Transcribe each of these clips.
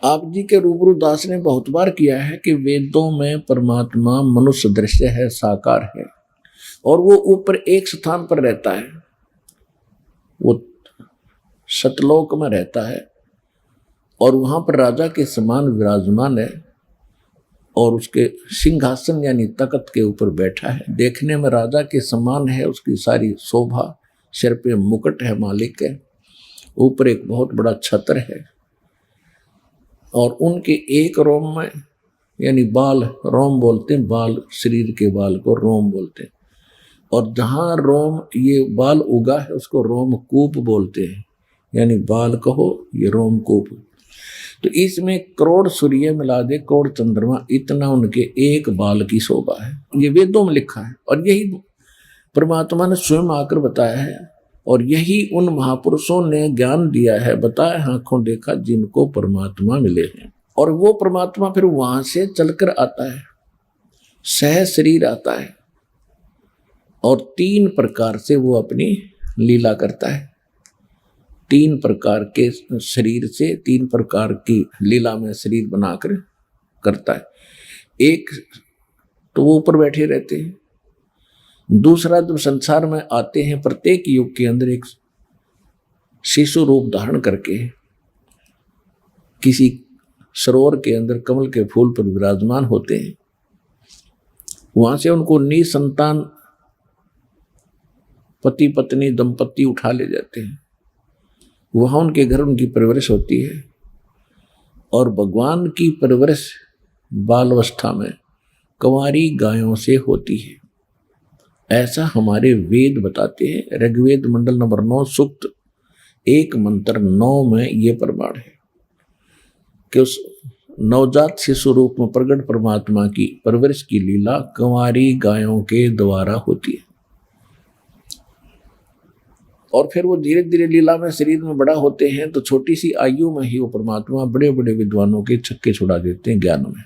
आप जी के रूबरू दास ने बहुत बार किया है कि वेदों में परमात्मा मनुष्य दृश्य है, साकार है, और वो ऊपर एक स्थान पर रहता है, वो सतलोक में रहता है और वहां पर राजा के समान विराजमान है और उसके सिंहासन यानी तख्त के ऊपर बैठा है। देखने में राजा के समान है, उसकी सारी शोभा, सिर पे मुकुट है, मालिक है, ऊपर एक बहुत बड़ा छत्र है और उनके एक रोम में यानी बाल, रोम बोलते हैं, बाल शरीर के बाल को रोम बोलते हैं, और जहाँ रोम ये बाल उगा है उसको रोमकूप बोलते हैं, यानी बाल कहो ये रोमकूप। तो इसमें करोड़ सूर्य मिला दे, करोड़ चंद्रमा, इतना उनके एक बाल की शोभा है। ये वेदों में लिखा है और यही परमात्मा ने स्वयं आकर बताया है और यही उन महापुरुषों ने ज्ञान दिया है, बताया, आंखों देखा जिनको परमात्मा मिले हैं। और वो परमात्मा फिर वहां से चलकर आता है, सह शरीर आता है और 3 प्रकार से वो अपनी लीला करता है। 3 प्रकार के शरीर से 3 प्रकार की लीला में शरीर बनाकर करता है। एक तो वो ऊपर बैठे रहते हैं, दूसरा जब संसार में आते हैं प्रत्येक युग के अंदर एक शिशु रूप धारण करके किसी सरोवर के अंदर कमल के फूल पर विराजमान होते हैं, वहां से उनको निसंतान पति पत्नी दंपति उठा ले जाते हैं, वहां उनके घर उनकी परवरिश होती है और भगवान की परवरिश बालावस्था में कंवारी गायों से होती है, ऐसा हमारे वेद बताते हैं। ऋग्वेद मंडल नंबर 9 सूक्त 1 मंत्र 9 में ये प्रमाण है कि उस नवजात शिशु रूप में प्रकट परमात्मा की परवरिश की लीला कंवारी गायों के द्वारा होती है और फिर वो धीरे धीरे लीला में शरीर में बड़ा होते हैं तो छोटी सी आयु में ही वो परमात्मा बड़े बड़े विद्वानों के छक्के छुड़ा देते हैं ज्ञान में,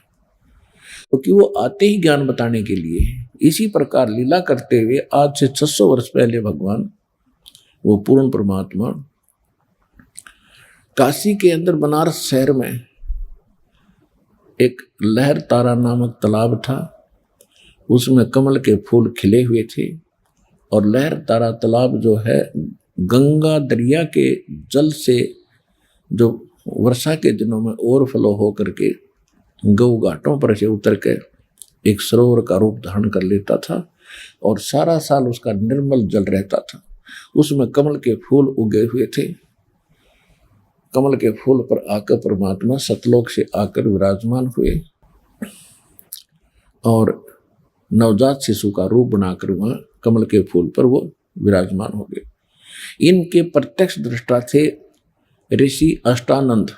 क्योंकि वो आते ही ज्ञान बताने के लिए। इसी प्रकार लीला करते हुए आज से 600 वर्ष पहले भगवान वो पूर्ण परमात्मा काशी के अंदर बनारस शहर में एक लहर तारा नामक तालाब था, उसमें कमल के फूल खिले हुए थे और लहर तारा तालाब जो है गंगा दरिया के जल से जो वर्षा के दिनों में ओवरफ्लो होकर के गौ घाटों पर से उतर के एक सरोवर का रूप धारण कर लेता था और सारा साल उसका निर्मल जल रहता था। उसमें कमल के फूल उगे हुए थे, कमल के फूल पर आकर परमात्मा सतलोक से आकर विराजमान हुए और नवजात शिशु का रूप बनाकर वहां कमल के फूल पर वो विराजमान हो गए। इनके प्रत्यक्ष दृष्टा थे ऋषि अष्टानंद।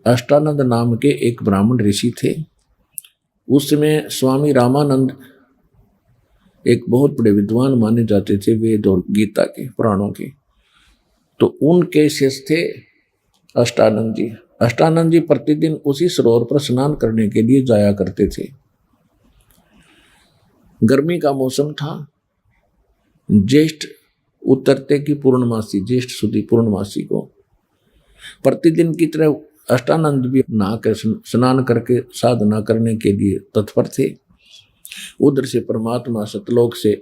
अष्टानंद नाम के एक ब्राह्मण ऋषि थे, उसमें स्वामी रामानंद एक बहुत बड़े विद्वान माने जाते थे वेद और गीता के पुराणों के, तो उनके शिष्य थे अष्टानंद जी। अष्टानंद जी प्रतिदिन उसी सरोवर पर स्नान करने के लिए जाया करते थे। गर्मी का मौसम था, ज्येष्ठ उतरते की पूर्णमासी, ज्येष्ठ सुदी पूर्णमासी को प्रतिदिन की तरह अष्टानंद भी नहाकर स्नान करके साधना करने के लिए तत्पर थे। उधर से परमात्मा सतलोक से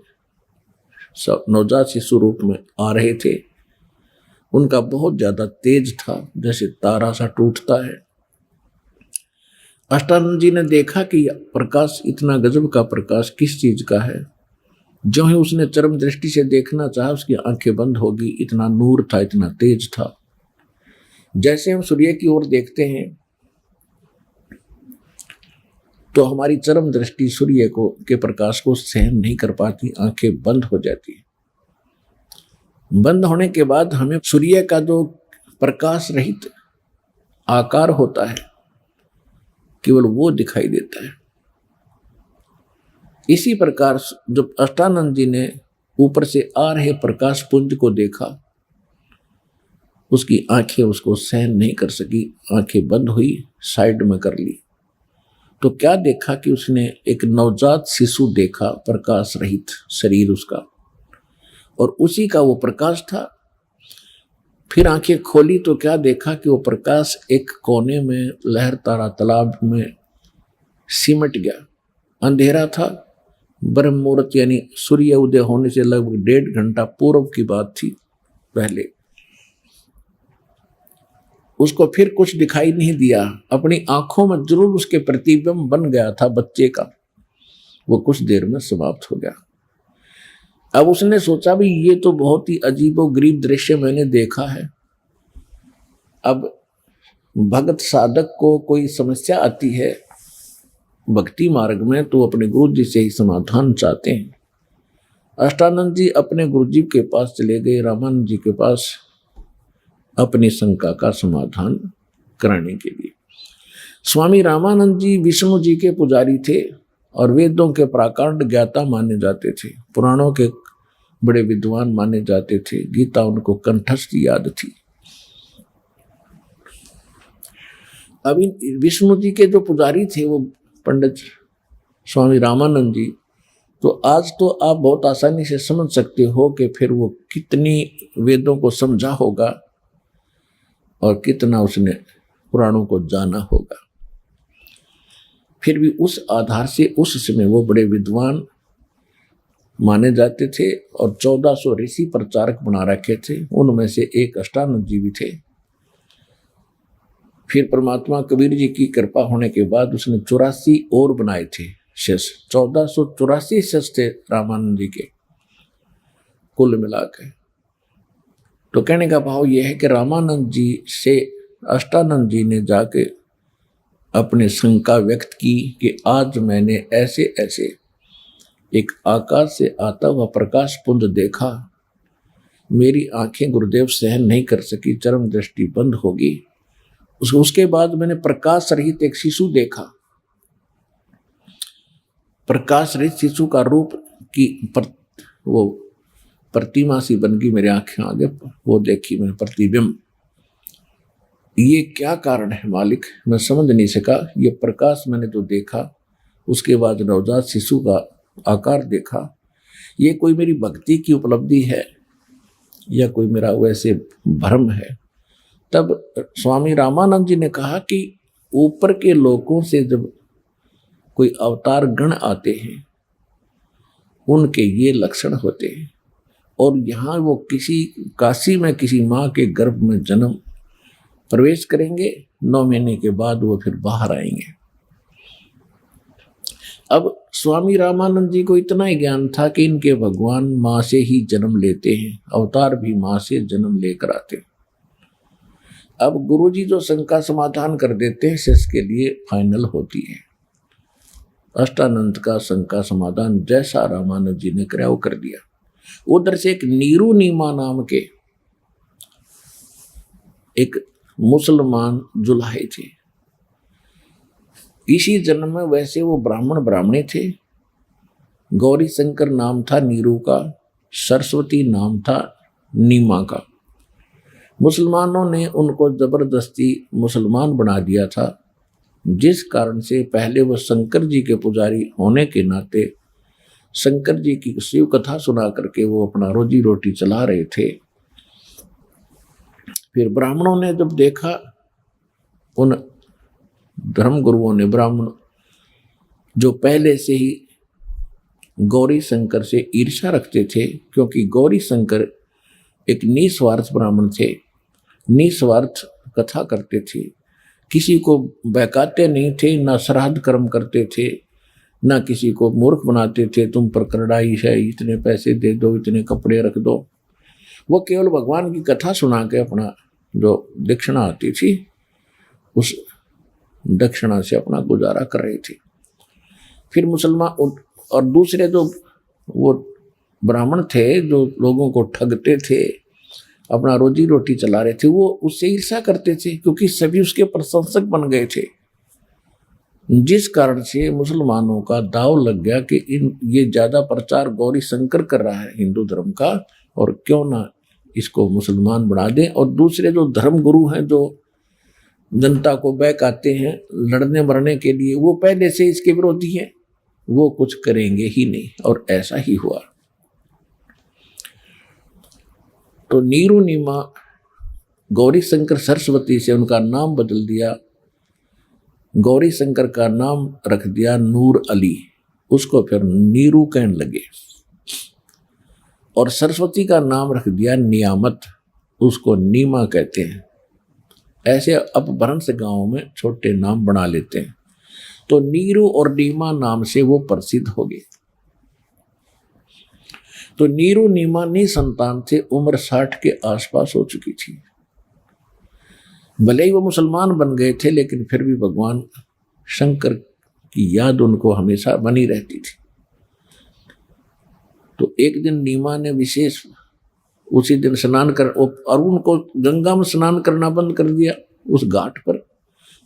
नवजात शिशु रूप में आ रहे थे। उनका बहुत ज्यादा तेज था, जैसे तारा सा टूटता है। अष्टानंद जी ने देखा कि प्रकाश इतना गजब का प्रकाश किस चीज का है। जो ही उसने चरम दृष्टि से देखना चाहा, उसकी आंखें बंद होगी, इतना नूर था, इतना तेज था। जैसे हम सूर्य की ओर देखते हैं तो हमारी चरम दृष्टि सूर्य को के प्रकाश को सहन नहीं कर पाती, आंखें बंद हो जाती है। बंद होने के बाद हमें सूर्य का जो प्रकाश रहित आकार होता है केवल वो दिखाई देता है। इसी प्रकार जब अष्टानंद जी ने ऊपर से आ रहे प्रकाश पुंज को देखा, उसकी आंखें उसको सहन नहीं कर सकी, आंखें बंद हुई, साइड में कर ली। तो क्या देखा कि उसने एक नवजात शिशु देखा, प्रकाश रहित शरीर उसका, और उसी का वो प्रकाश था फिर आंखें खोली तो क्या देखा कि वो प्रकाश एक कोने में लहरता रहा तालाब में सिमट गया। अंधेरा था, ब्रह्म मुहूर्त यानी सूर्य उदय होने से लगभग 1.5 घंटा पूर्व की बात थी पहले। उसको फिर कुछ दिखाई नहीं दिया, अपनी आंखों में जरूर उसके प्रतिबिंब बन गया था बच्चे का, वो कुछ देर में समाप्त हो गया। अब उसने सोचा भी ये तो बहुत ही अजीबोगरीब दृश्य मैंने देखा है। अब भगत साधक को कोई समस्या आती है भक्ति मार्ग में तो अपने गुरु जी से ही समाधान चाहते हैं। अष्टानंद जी अपने गुरु जी के पास चले गए, रामानंद जी के पास, अपनी शंका का समाधान कराने के लिए। स्वामी रामानंद जी विष्णु जी के पुजारी थे और वेदों के प्राकांड ज्ञाता माने जाते थे, पुराणों के बड़े विद्वान माने जाते थे, गीता उनको कंठस्थ याद थी। अभी विष्णु जी के जो पुजारी थे वो पंडित स्वामी रामानंद जी, तो आज तो आप बहुत आसानी से समझ सकते हो कि फिर वो कितनी वेदों को समझा होगा और कितना उसने पुराणों को जाना होगा। फिर भी उस आधार से उस समय वो बड़े विद्वान माने जाते थे और 1400 ऋषि प्रचारक बना रखे थे, उनमें से एक अष्टानंद जी भी थे। फिर परमात्मा कबीर जी की कृपा होने के बाद उसने 84 और बनाए थे शिष्य, 1484 शिष्य थे रामानंद जी के कुल मिलाकर। तो कहने का भाव यह है कि रामानंद जी से अष्टानंद जी ने जाके अपने शंका व्यक्त की कि आज मैंने ऐसे ऐसे एक आकाश से आता हुआ प्रकाश पुंज देखा, मेरी आंखें गुरुदेव सहन नहीं कर सकी, चरम दृष्टि बंद होगी। उसके बाद मैंने प्रकाश रहित एक शिशु देखा, प्रकाश रहित शिशु का रूप की वो प्रतिमा सी बन गई मेरी आंखें आगे, वो देखी मैंने प्रतिबिंब। ये क्या कारण है मालिक, मैं समझ नहीं सका। ये प्रकाश मैंने तो देखा, उसके बाद नवजात शिशु का आकार देखा, ये कोई मेरी भक्ति की उपलब्धि है या कोई मेरा वैसे भ्रम है। तब स्वामी रामानंद जी ने कहा कि ऊपर के लोगों से जब कोई अवतार गण आते हैं उनके ये लक्षण होते हैं, और यहाँ वो किसी काशी में किसी माँ के गर्भ में जन्म प्रवेश करेंगे, 9 महीने के बाद वो फिर बाहर आएंगे। अब स्वामी रामानंद जी को इतना ही ज्ञान था कि इनके भगवान माँ से ही जन्म लेते हैं, अवतार भी माँ से जन्म लेकर आते हैं। अब गुरु जी जो शंका समाधान कर देते हैं शिष्य के लिए फाइनल होती है। अष्टानंद का शंका समाधान जैसा रामानंद जी ने कराया वो कर दिया। उधर से एक नीरू नीमा नाम के एक मुसलमान जुलाहे थे, इसी जन्म में वैसे वो ब्राह्मणी थे। गौरी शंकर नाम था नीरू का, सरस्वती नाम था नीमा का। मुसलमानों ने उनको जबरदस्ती मुसलमान बना दिया था, जिस कारण से पहले वो शंकर जी के पुजारी होने के नाते शंकर जी की शिव कथा सुना करके वो अपना रोजी रोटी चला रहे थे। फिर ब्राह्मणों ने जब देखा, उन धर्म गुरुओं ने, ब्राह्मण जो पहले से ही गौरी शंकर से ईर्ष्या रखते थे, क्योंकि गौरी शंकर एक निस्वार्थ ब्राह्मण थे, निस्वार्थ कथा करते थे, किसी को बहकाते नहीं थे, ना श्राद्ध कर्म करते थे, ना किसी को मूर्ख बनाते थे, तुम पर करड़ाई है, इतने पैसे दे दो, इतने कपड़े रख दो। वो केवल भगवान की कथा सुना के अपना जो दक्षिणा आती थी उस दक्षिणा से अपना गुजारा कर रहे थे। फिर मुसलमान और दूसरे जो वो ब्राह्मण थे जो लोगों को ठगते थे, अपना रोजी रोटी चला रहे थे, वो उससे ईर्ष्या करते थे, क्योंकि सभी उसके प्रशंसक बन गए थे। जिस कारण से मुसलमानों का दाव लग गया कि ये ज्यादा प्रचार गौरी शंकर कर रहा है हिंदू धर्म का, और क्यों ना इसको मुसलमान बना दें। और दूसरे जो धर्म गुरु हैं जो जनता को बहकाते हैं लड़ने मरने के लिए, वो पहले से इसके विरोधी हैं, वो कुछ करेंगे ही नहीं, और ऐसा ही हुआ। तो नीरू नीमा गौरी शंकर सरस्वती से उनका नाम बदल दिया, गौरी शंकर का नाम रख दिया नूर अली, उसको फिर नीरू कहने लगे, और सरस्वती का नाम रख दिया नियामत, उसको नीमा कहते हैं। ऐसे अपभ्रंश गांव में छोटे नाम बना लेते हैं। तो नीरू और नीमा नाम से वो प्रसिद्ध हो गए। तो नीरू नीमा निसंतान थे, उम्र 60 के आसपास हो चुकी थी। भले ही वो मुसलमान बन गए थे, लेकिन फिर भी भगवान शंकर की याद उनको हमेशा बनी रहती थी। तो एक दिन नीमा ने विशेष उसी दिन स्नान कर, और उनको गंगा में स्नान करना बंद कर दिया, उस घाट पर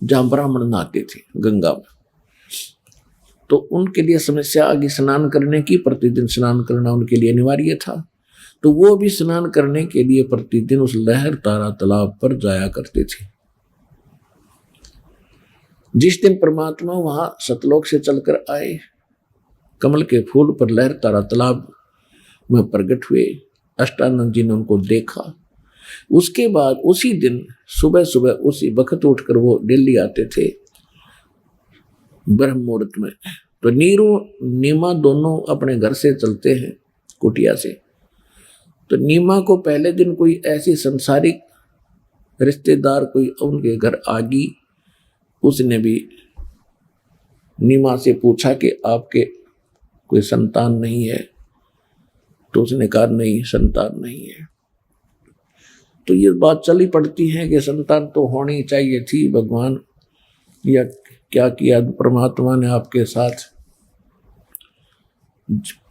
जहां ब्राह्मण नहाते थे गंगा में। तो उनके लिए समस्या आ गई स्नान करने की, प्रतिदिन स्नान करना उनके लिए अनिवार्य था। तो वो भी स्नान करने के लिए प्रतिदिन उस लहर तारा तालाब पर जाया करते थे। जिस दिन परमात्मा वहां सतलोक से चलकर आए, कमल के फूल पर लहर तारा तालाब में प्रकट हुए, अष्टानंद जी ने उनको देखा। उसके बाद उसी दिन सुबह सुबह उसी वक्त उठकर वो दिल्ली आते थे ब्रह्म मुहूर्त में। तो नीरू नीमा दोनों अपने घर से चलते हैं कुटिया से। तो नीमा को पहले दिन कोई ऐसी संसारिक रिश्तेदार कोई उनके घर आ गई, उसने भी नीमा से पूछा कि आपके कोई संतान नहीं है? तो उसने कहा नहीं, संतान नहीं है। तो ये बात चली पड़ती है कि संतान तो होनी चाहिए थी, भगवान या क्या किया परमात्मा ने आपके साथ,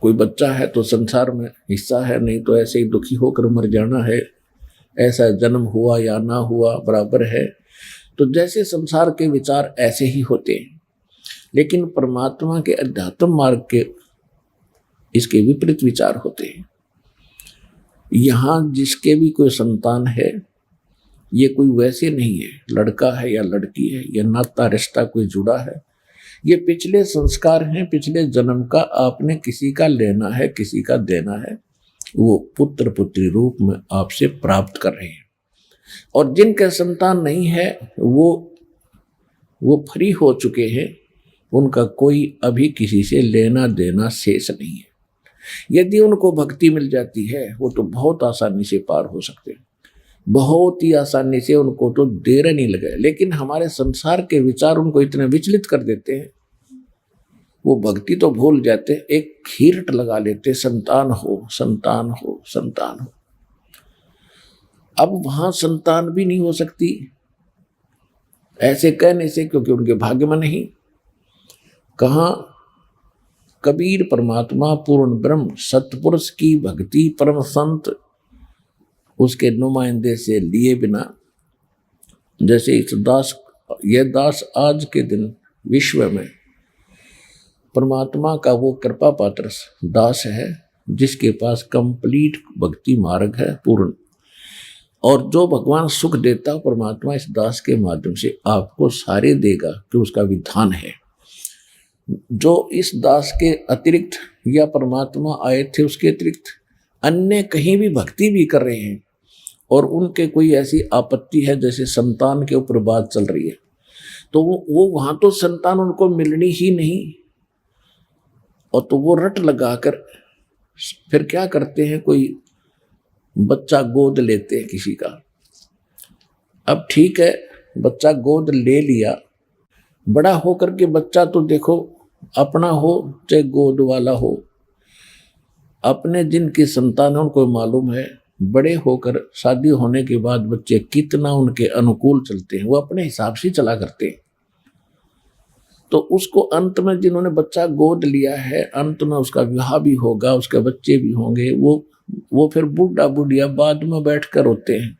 कोई बच्चा है तो संसार में हिस्सा है, नहीं तो ऐसे ही दुखी होकर मर जाना है, ऐसा जन्म हुआ या ना हुआ बराबर है। तो जैसे संसार के विचार ऐसे ही होते हैं, लेकिन परमात्मा के अध्यात्म मार्ग के इसके विपरीत विचार होते हैं। यहां जिसके भी कोई संतान है, ये कोई वैसे नहीं है, लड़का है या लड़की है, या नाता रिश्ता कोई जुड़ा है, ये पिछले संस्कार हैं, पिछले जन्म का आपने किसी का लेना है, किसी का देना है, वो पुत्र पुत्री रूप में आपसे प्राप्त कर रहे हैं। और जिनके संतान नहीं है वो फ्री हो चुके हैं, उनका कोई अभी किसी से लेना देना शेष नहीं है। यदि उनको भक्ति मिल जाती है, वो तो बहुत आसानी से पार हो सकते हैं, बहुत ही आसानी से, उनको तो देर नहीं लगे। लेकिन हमारे संसार के विचार उनको इतने विचलित कर देते हैं, वो भक्ति तो भूल जाते, एक खीरट लगा लेते, संतान हो संतान हो संतान हो। अब वहां संतान भी नहीं हो सकती ऐसे कहने से, क्योंकि उनके भाग्य में नहीं। कहां कबीर परमात्मा पूर्ण ब्रह्म सतपुरुष की भक्ति परम संत उसके नुमाइंदे से लिए बिना, जैसे इस दास, यह दास आज के दिन विश्व में परमात्मा का वो कृपा पात्र दास है जिसके पास कंप्लीट भक्ति मार्ग है पूर्ण, और जो भगवान सुख देता परमात्मा इस दास के माध्यम से आपको सारे देगा, कि उसका विधान है। जो इस दास के अतिरिक्त या परमात्मा आए थे उसके अतिरिक्त अन्य कहीं भी भक्ति भी कर रहे हैं, और उनके कोई ऐसी आपत्ति है जैसे संतान के ऊपर बात चल रही है, तो वो वहां तो संतान उनको मिलनी ही नहीं, और तो वो रट लगाकर फिर क्या करते हैं, कोई बच्चा गोद लेते हैं किसी का। अब ठीक है, बच्चा गोद ले लिया, बड़ा होकर के बच्चा तो देखो अपना हो चाहे गोद वाला हो, अपने जिनकी संतान है उनको मालूम है, बड़े होकर शादी होने के बाद बच्चे कितना उनके अनुकूल चलते हैं, वो अपने हिसाब से चला करते हैं। तो उसको अंत में जिन्होंने बच्चा गोद लिया है, अंत में उसका विवाह भी होगा, उसके बच्चे भी होंगे, वो फिर बूढ़ा बुढ़िया बाद में बैठकर रोते हैं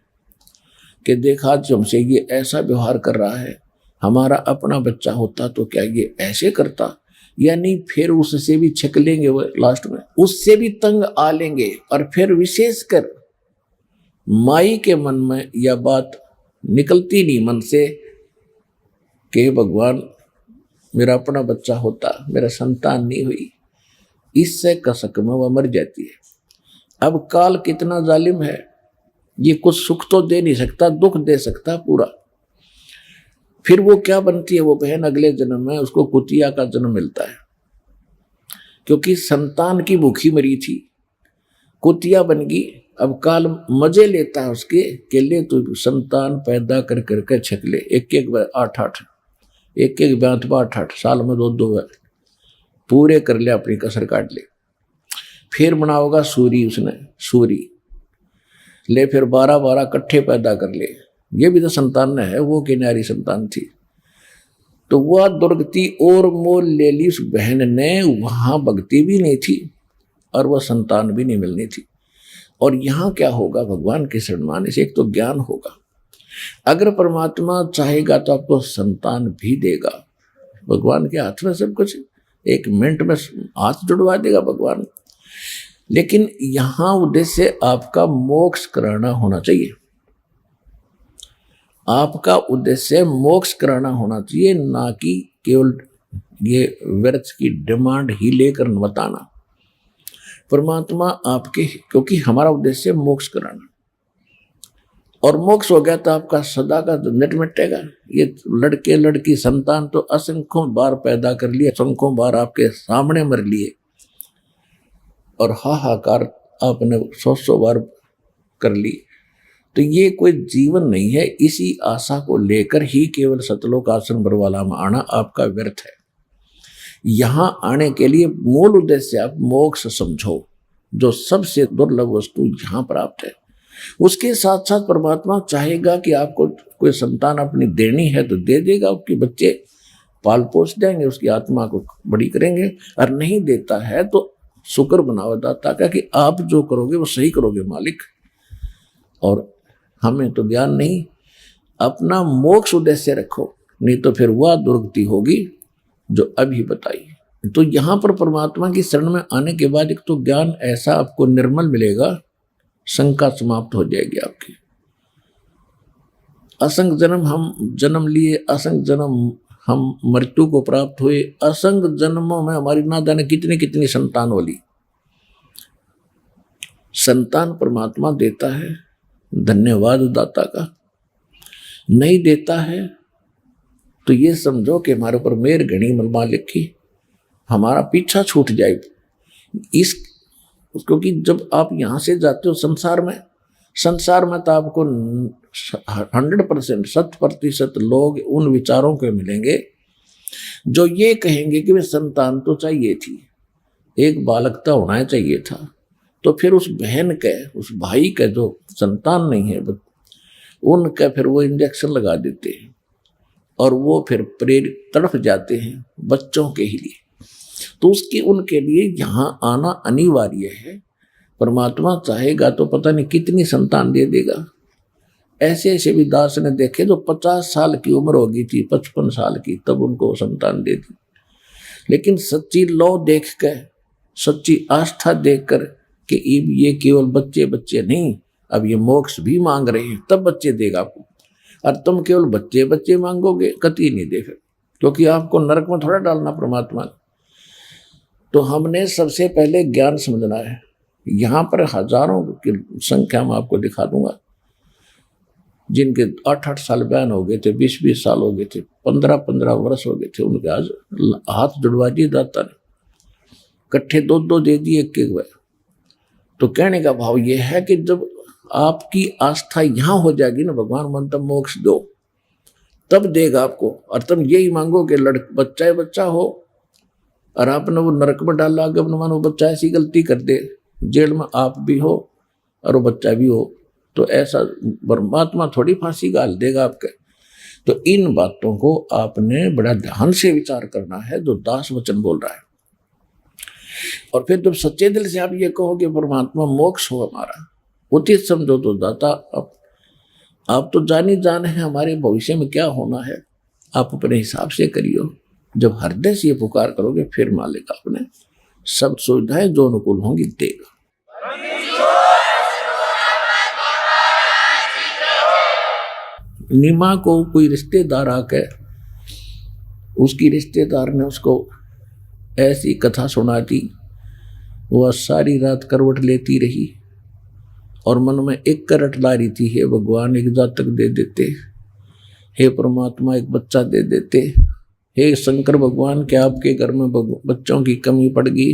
कि देखा आज हमसे ये ऐसा व्यवहार कर रहा है, हमारा अपना बच्चा होता तो क्या ये ऐसे करता, यानी फिर उससे भी छक लेंगे, वो लास्ट में उससे भी तंग आ लेंगे। और फिर विशेषकर माई के मन में यह बात निकलती नहीं मन से कि भगवान मेरा अपना बच्चा होता, मेरा संतान नहीं हुई, इससे कसक में वह मर जाती है। अब काल कितना जालिम है, ये कुछ सुख तो दे नहीं सकता, दुख दे सकता पूरा। फिर वो क्या बनती है वो बहन, अगले जन्म में उसको कुतिया का जन्म मिलता है, क्योंकि संतान की भूखी मरी थी, कुतिया बन गई। अब काल मजे लेता है उसके के लिए, तो संतान पैदा कर करके छकले, एक एक 8-8, एक एक 8 साल में 2 पूरे कर ले, अपनी कसर काट ले। फिर बनाओगा सूरी, उसने सूरी ले, फिर 12 कट्ठे पैदा कर ले। ये भी तो संतान है, वो किनारी संतान थी। तो वह दुर्गति और मोल ले ली उस बहन ने, वहां भक्ति भी नहीं थी और वह संतान भी नहीं मिलनी थी। और यहाँ क्या होगा, भगवान के शरण में आने से एक तो ज्ञान होगा। अगर परमात्मा चाहेगा तो आपको संतान भी देगा। भगवान के हाथ में सब कुछ, 1 मिनट में हाथ जुड़वा देगा भगवान। लेकिन यहाँ उद्देश्य आपका मोक्ष कराना होना चाहिए। आपका उद्देश्य मोक्ष कराना होना चाहिए, ना कि केवल ये व्यर्थ की डिमांड ही लेकर बताना। परमात्मा आपके, क्योंकि हमारा उद्देश्य मोक्ष कराना, और मोक्ष हो गया तो आपका सदा का झंझट मिटेगा। ये लड़के लड़की संतान तो असंख्यों बार पैदा कर लिए, असंख्यों बार आपके सामने मर लिए, और हाहाकार आपने 100 बार कर ली। तो ये कोई जीवन नहीं है। इसी आशा को लेकर ही केवल सतलोक आश्रम बरवाला में आना आपका व्यर्थ है। यहां आने के लिए मूल उद्देश्य आप मोक्ष समझो, जो सबसे दुर्लभ वस्तु यहां प्राप्त है। उसके साथ साथ परमात्मा चाहेगा कि आपको कोई संतान अपनी देनी है तो दे देगा, आपके बच्चे पाल पोस देंगे, उसकी आत्मा को बड़ी करेंगे। और नहीं देता है तो शुक्र बनाओ दाता का कि आप जो करोगे वो सही करोगे मालिक। और हमें तो ज्ञान नहीं, अपना मोक्ष उद्देश्य रखो, नहीं तो फिर वह दुर्गति होगी जो अभी बताई। तो यहाँ पर परमात्मा की शरण में आने के बाद एक तो ज्ञान ऐसा आपको निर्मल मिलेगा, शंका समाप्त हो जाएगी आपकी। असंख्य जन्म हम जन्म लिए, असंख्य जन्म हम मृत्यु को प्राप्त हुए, असंख्य जन्मों में हमारी ना जाने कितनी कितनी संतान वाली। संतान परमात्मा देता है, धन्यवाद दाता का। नहीं देता है तो ये समझो कि हमारे ऊपर मेर घनी मालिक की, हमारा पीछा छूट जाए। इस क्योंकि जब आप यहां से जाते हो संसार में तो आपको 100% 100% लोग उन विचारों के मिलेंगे जो ये कहेंगे कि वे संतान तो चाहिए थी, एक बालक तो होना चाहिए था। तो फिर उस बहन के, उस भाई के जो संतान नहीं है उनका फिर वो इंजेक्शन लगा देते हैं और वो फिर प्रेरित तड़फ जाते हैं बच्चों के ही लिए। तो उसकी उनके लिए यहाँ आना अनिवार्य है। परमात्मा चाहेगा तो पता नहीं कितनी संतान दे देगा। ऐसे ऐसे भी दास ने देखे जो 50 साल की उम्र हो गई थी, 55 साल की, तब उनको संतान दे दी। लेकिन सच्ची लौ देख कर, सच्ची आस्था देख कर कि ये केवल बच्चे बच्चे नहीं, अब ये मोक्ष भी मांग रहे हैं, तब बच्चे देगा आपको। और तुम केवल बच्चे बच्चे मांगोगे, कतई नहीं देगा, क्योंकि आपको नरक में थोड़ा डालना परमात्मा ने। तो हमने सबसे पहले ज्ञान समझना है। यहाँ पर हजारों की संख्या में आपको दिखा दूंगा जिनके 8-8 साल बयान हो गए थे, 20-20 साल हो गए थे, 15-15 वर्ष हो गए थे, उनके आज हाथ जुड़वा दिए दाता ने, इकट्ठे 2-2 दे दिए, एक बार। तो कहने का भाव यह है कि जब आपकी आस्था यहां हो जाएगी ना, भगवान मन तब मोक्ष दो, तब देगा आपको। और तुम यही मांगो कि बच्चा हो, और आपने वो नरक में डाला, अगर मानो बच्चा ऐसी गलती कर दे, जेल में आप भी हो और वो बच्चा भी हो, तो ऐसा परमात्मा थोड़ी फांसी गाल देगा आपके। तो इन बातों को आपने बड़ा ध्यान से विचार करना है जो दास वचन बोल रहा है। और फिर जब सच्चे दिल से आप ये कहोगे परमात्मा मोक्ष हो हमारा, उचित समझो तो दाता आप तो जानी जान है हमारे भविष्य में क्या होना है, आप अपने हिसाब से करियो। जब हृदय से ये पुकार करोगे फिर मालिक आपने सब सुविधाएं जो अनुकूल होंगी देगा। नीमा को कोई रिश्तेदार आके, उसकी रिश्तेदार ने उसको ऐसी कथा सुना दी, वह सारी रात करवट लेती रही और मन में एक करट ला रही थी, हे भगवान एक जातक दे देते, हे परमात्मा एक बच्चा दे देते, हे शंकर भगवान क्या आपके घर में बच्चों की कमी पड़ गई,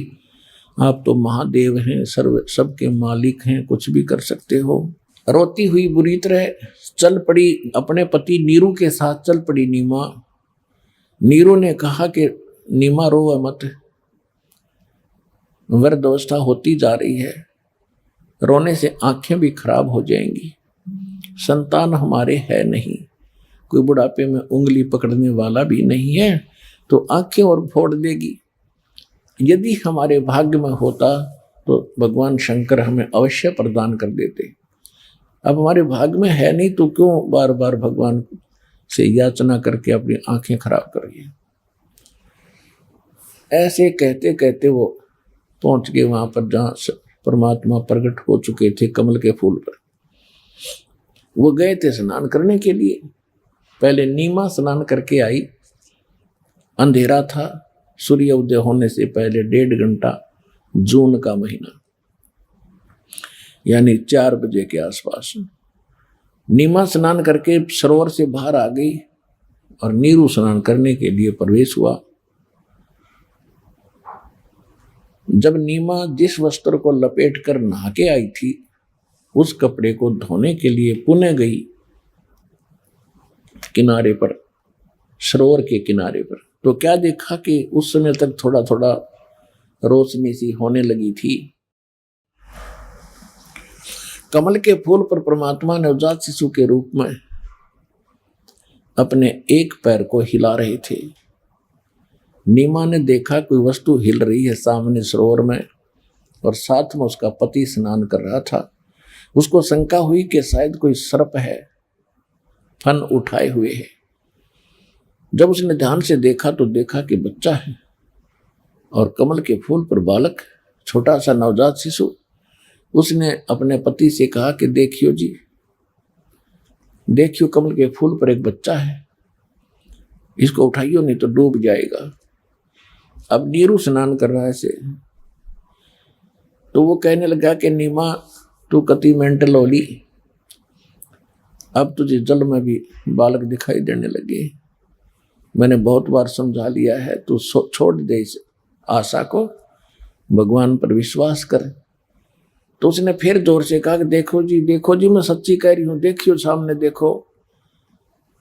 आप तो महादेव हैं, सर्व सबके मालिक हैं, कुछ भी कर सकते हो। रोती हुई बुरी तरह चल पड़ी, अपने पति नीरू के साथ चल पड़ी नीमा। नीरू ने कहा कि नीमा रो मत, वृद्धावस्था होती जा रही है, रोने से आंखें भी खराब हो जाएंगी, संतान हमारे है नहीं, कोई बुढ़ापे में उंगली पकड़ने वाला भी नहीं है, तो आंखें और फोड़ देगी। यदि हमारे भाग्य में होता तो भगवान शंकर हमें अवश्य प्रदान कर देते। अब हमारे भाग्य में है नहीं तो क्यों बार बार भगवान से याचना करके अपनी आंखें खराब करिए। ऐसे कहते कहते वो पहुंच गए वहां पर जहां परमात्मा प्रकट हो चुके थे, कमल के फूल पर। वो गए थे स्नान करने के लिए। पहले नीमा स्नान करके आई, अंधेरा था, सूर्य उदय होने से पहले 1.5 घंटा, जून का महीना यानी 4 बजे के आसपास नीमा स्नान करके सरोवर से बाहर आ गई और नीरू स्नान करने के लिए प्रवेश हुआ। जब नीमा जिस वस्त्र को लपेट कर नहा के आई थी, उस कपड़े को धोने के लिए पुनः गई किनारे पर, सरोवर के किनारे पर, तो क्या देखा कि उस समय तक थोड़ा थोड़ा रोशनी सी होने लगी थी। कमल के फूल पर परमात्मा नवजात शिशु के रूप में अपने एक पैर को हिला रहे थे। नीमा ने देखा कोई वस्तु हिल रही है सामने सरोवर में, और साथ में उसका पति स्नान कर रहा था। उसको शंका हुई कि शायद कोई सर्प है, फन उठाए हुए है। जब उसने ध्यान से देखा तो देखा कि बच्चा है और कमल के फूल पर बालक, छोटा सा नवजात शिशु। उसने अपने पति से कहा कि देखियो जी, देखियो कमल के फूल पर एक बच्चा है, इसको उठाइयो नहीं तो डूब जाएगा। अब नीरू स्नान कर रहा है से, तो वो कहने लगा कि नीमा तू कति मेंटल होली, अब तुझे जल में भी बालक दिखाई देने लगे। मैंने बहुत बार समझा लिया है, तू छोड़ दे इस आशा को, भगवान पर विश्वास कर। तो उसने फिर जोर से कहा कि देखो जी मैं सच्ची कह रही हूं, देखियो सामने देखो।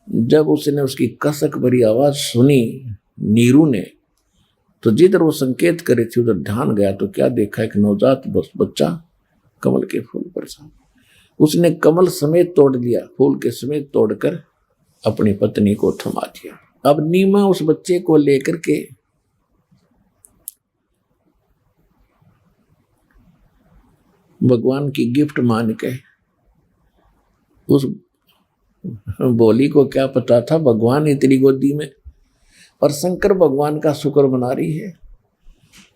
जब उसने उसकी कसक भरी आवाज सुनी नीरू ने, तो जिधर वो संकेत करे थी उधर ध्यान गया, तो क्या देखा, एक नवजात बच्चा कमल के फूल पर था। उसने कमल समेत तोड़ दिया, फूल के समेत तोड़कर अपनी पत्नी को थमा दिया। अब नीमा उस बच्चे को लेकर के भगवान की गिफ्ट मान के, उस बोली को क्या पता था भगवान इतनी गोदी में, और शंकर भगवान का शुक्र मना रही है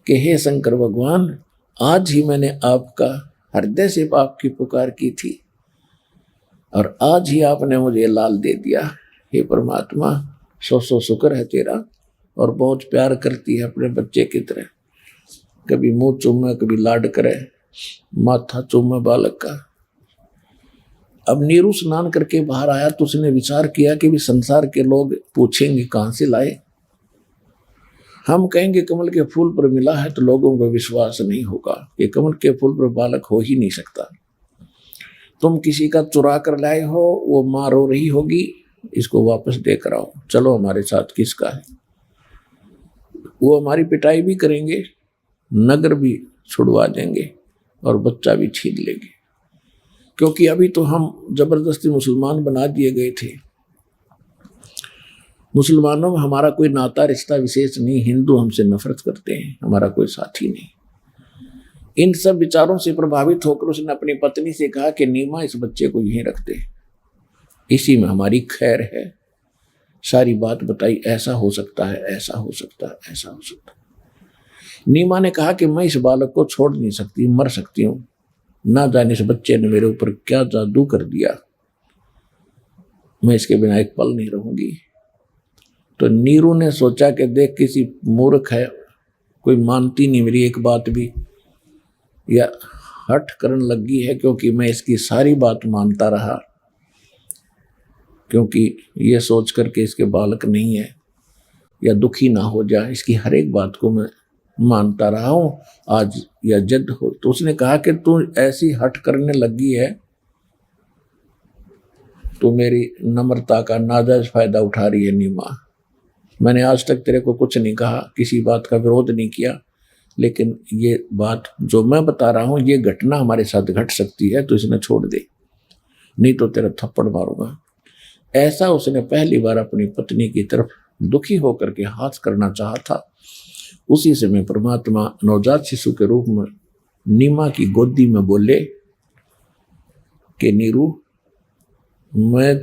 कि हे शंकर भगवान, आज ही मैंने आपका हृदय से आपकी पुकार की थी और आज ही आपने मुझे लाल दे दिया। हे परमात्मा, सौ शुक्र है तेरा। और बहुत प्यार करती है अपने बच्चे की तरह, कभी मुंह चूमे, कभी लाड करे, माथा चूमे बालक का। अब नीरू स्नान करके बाहर आया तो उसने विचार किया कि भी संसार के लोग पूछेंगे कहां से लाए। हम कहेंगे कमल के फूल पर मिला है तो लोगों को विश्वास नहीं होगा कि कमल के फूल पर बालक हो ही नहीं सकता। तुम किसी का चुरा कर लाए हो, वो मां रो रही होगी, इसको वापस देकर आओ, चलो हमारे साथ किसका है। वो हमारी पिटाई भी करेंगे, नगर भी छुड़वा देंगे और बच्चा भी छीन लेंगे, क्योंकि अभी तो हम जबरदस्ती मुसलमान बना दिए गए थे। मुसलमानों में हमारा कोई नाता रिश्ता विशेष नहीं, हिंदू हमसे नफरत करते हैं, हमारा कोई साथी नहीं। इन सब विचारों से प्रभावित होकर उसने अपनी पत्नी से कहा कि नीमा इस बच्चे को यहीं रख दे, इसी में हमारी खैर है। सारी बात बताई, ऐसा हो सकता है, ऐसा हो सकता है, ऐसा हो सकता है। नीमा ने कहा कि मैं इस बालक को छोड़ नहीं सकती, मर सकती हूं, ना जाने इस बच्चे ने मेरे ऊपर क्या जादू कर दिया, मैं इसके बिना एक पल नहीं रहूंगी। तो नीरू ने सोचा कि देख किसी मूर्ख है, कोई मानती नहीं मेरी एक बात भी, या हठ करने लगी है, क्योंकि मैं इसकी सारी बात मानता रहा, क्योंकि ये सोच करके इसके बालक नहीं है या दुखी ना हो जाए, इसकी हर एक बात को मैं मानता रहा हूं, आज या जद हो। तो उसने कहा कि तू ऐसी हठ करने लगी है, तो मेरी नम्रता का नाजायज फायदा उठा रही है नीमा। मैंने आज तक तेरे को कुछ नहीं कहा, किसी बात का विरोध नहीं किया, लेकिन ये बात जो मैं बता रहा हूं, ये घटना हमारे साथ घट सकती है, तो इसने छोड़ दे, नहीं तो तेरा थप्पड़ मारूंगा। ऐसा उसने पहली बार अपनी पत्नी की तरफ दुखी होकर के हाथ करना चाहा था। उसी समय परमात्मा नवजात शिशु के रूप में नीमा की गोदी में बोले कि नीरू, मैं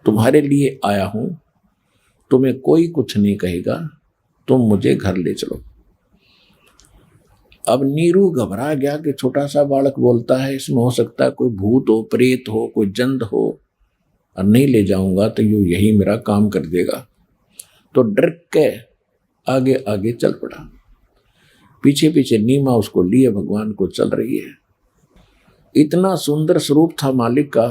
तुम्हारे लिए आया हूं, तुम्हें कोई कुछ नहीं कहेगा, तुम मुझे घर ले चलो। अब नीरू घबरा गया कि छोटा सा बालक बोलता है, इसमें हो सकता है कोई भूत हो, प्रेत हो, कोई जंद हो, और नहीं ले जाऊंगा तो यूं यही मेरा काम कर देगा। तो डर के आगे आगे चल पड़ा, पीछे पीछे नीमा उसको लिए भगवान को चल रही है। इतना सुंदर स्वरूप था मालिक का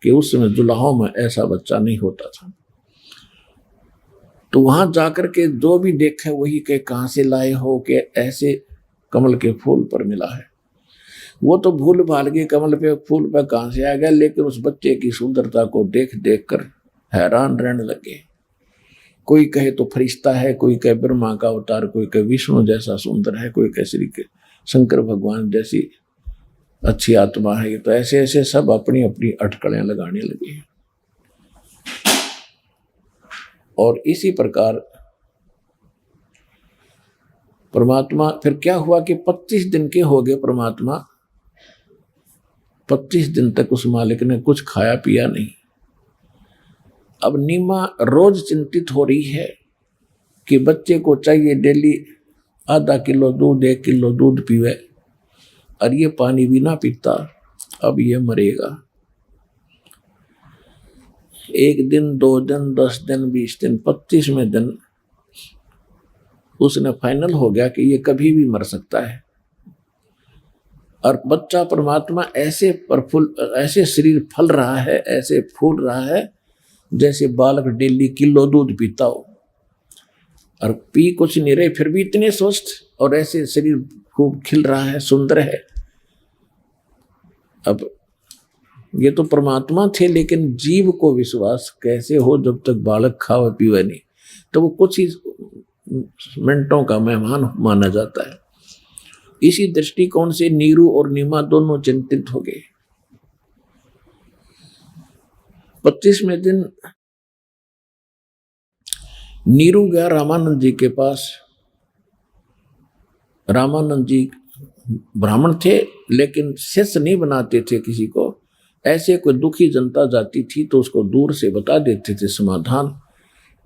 कि उस समय जुलाहों में ऐसा बच्चा नहीं होता था। तो वहां जाकर के जो भी देखे वही के कहां से लाए हो, के ऐसे कमल के फूल पर मिला है। वो तो भूल भाल के कमल पे फूल पे कहां से आ गया, लेकिन उस बच्चे की सुंदरता को देख देख कर हैरान रहने लगे। कोई कहे तो फरिश्ता है, कोई कहे ब्रह्मा का अवतार, कोई कहे विष्णु जैसा सुंदर है, कोई कहे श्री शंकर भगवान जैसी अच्छी आत्मा है। तो ऐसे ऐसे सब अपनी अपनी अटकलें लगाने लगे। और इसी प्रकार परमात्मा, फिर क्या हुआ कि 25 दिन के हो गए परमात्मा, 25 दिन तक उस मालिक ने कुछ खाया पिया नहीं। अब नीमा रोज चिंतित हो रही है कि बच्चे को चाहिए डेली आधा किलो दूध, 1 किलो दूध पीवे, और ये पानी भी ना पीता, अब ये मरेगा। 1 दिन, 2 दिन, 10 दिन, 20 दिन, 25वें दिन उसने फाइनल हो गया कि ये कभी भी मर सकता है। और बच्चा परमात्मा ऐसे ऐसे शरीर फल रहा है, ऐसे फूल रहा है जैसे बालक डेली किलो दूध पीता हो, और पी कुछ नहीं रहे फिर भी इतने स्वस्थ, और ऐसे शरीर खूब खिल रहा है, सुंदर है। अब ये तो परमात्मा थे, लेकिन जीव को विश्वास कैसे हो जब तक बालक खावे पीवे नहीं, तो वो कुछ ही मिनटों का मेहमान माना जाता है। इसी दृष्टिकोण से नीरू और नीमा दोनों चिंतित हो गए। 25वें दिन नीरू गया रामानंद जी के पास। रामानंद जी ब्राह्मण थे, लेकिन शिष्य नहीं बनाते थे किसी को। ऐसे कोई दुखी जनता जाती थी तो उसको दूर से बता देते थे समाधान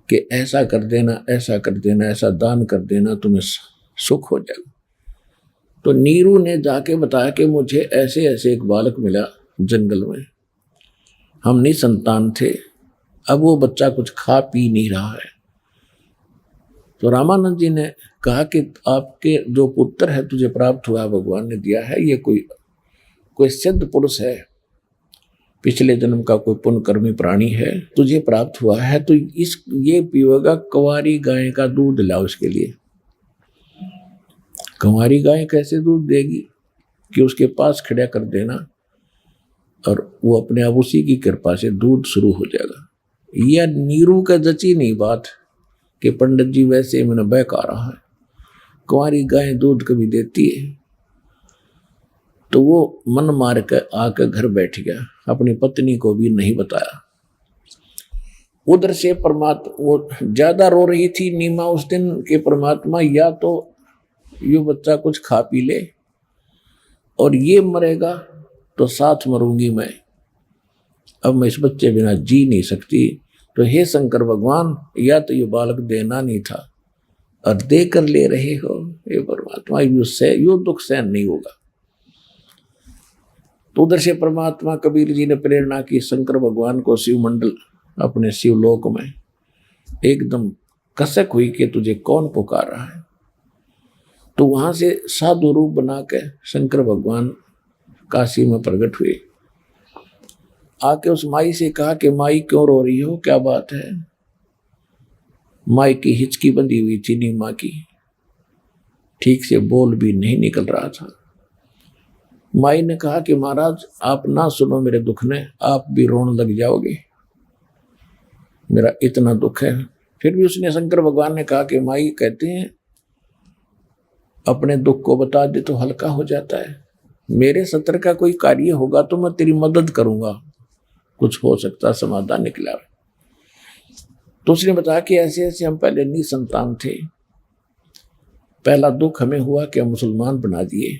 कि ऐसा कर देना, ऐसा कर देना, ऐसा दान कर देना, तुम्हें सुख हो जाएगा। तो नीरू ने जाके बताया कि मुझे ऐसे ऐसे एक बालक मिला जंगल में, हम निसंतान थे, अब वो बच्चा कुछ खा पी नहीं रहा है। तो रामानंद जी ने कहा कि आपके जो पुत्र है तुझे प्राप्त हुआ, भगवान ने दिया है, ये कोई सिद्ध पुरुष है, पिछले जन्म का कोई पुण्यकर्मी प्राणी है, तुझे प्राप्त हुआ है, तो ये पीवेगा कुंवारी गाय का दूध लाओ उसके लिए। कुंवारी गाय कैसे दूध देगी, कि उसके पास खड़ा कर देना और वो अपने आप उसी की कृपा से दूध शुरू हो जाएगा। यह नीरू का जची नहीं बात कि पंडित जी वैसे मैंने बहका रहा है, कुंवारी गाय दूध कभी देती है। तो वो मन मार कर आकर घर बैठ गया, अपनी पत्नी को भी नहीं बताया। उधर से परमात्मा, वो ज्यादा रो रही थी नीमा उस दिन के परमात्मा, या तो ये बच्चा कुछ खा पी ले और ये मरेगा तो साथ मरूंगी मैं, अब मैं इस बच्चे बिना जी नहीं सकती। तो हे शंकर भगवान, या तो ये बालक देना नहीं था और दे कर ले रहे हो, हे परमात्मा, यो दुख सहन नहीं होगा। तो उधर से परमात्मा कबीर जी ने प्रेरणा की शंकर भगवान को शिव मंडल अपने शिवलोक में एकदम कसक हुई कि तुझे कौन पुकार रहा है। तो वहां से साधु रूप बना के शंकर भगवान काशी में प्रकट हुए। आके उस माई से कहा कि माई क्यों रो रही हो, क्या बात है। माई की हिचकी बंधी हुई थी नीमा की, ठीक से बोल भी नहीं निकल रहा था। माई ने कहा कि महाराज आप ना सुनो मेरे दुख ने, आप भी रोने लग जाओगे, मेरा इतना दुख है। फिर भी उसने शंकर भगवान ने कहा कि माई कहते हैं अपने दुख को बता दे तो हल्का हो जाता है, मेरे सत्र का कोई कार्य होगा तो मैं तेरी मदद करूंगा, कुछ हो सकता समाधान निकला। तो उसने बताया कि ऐसे ऐसे हम पहले निसंतान थे, पहला दुख हमें हुआ कि हम मुसलमान बना दिए,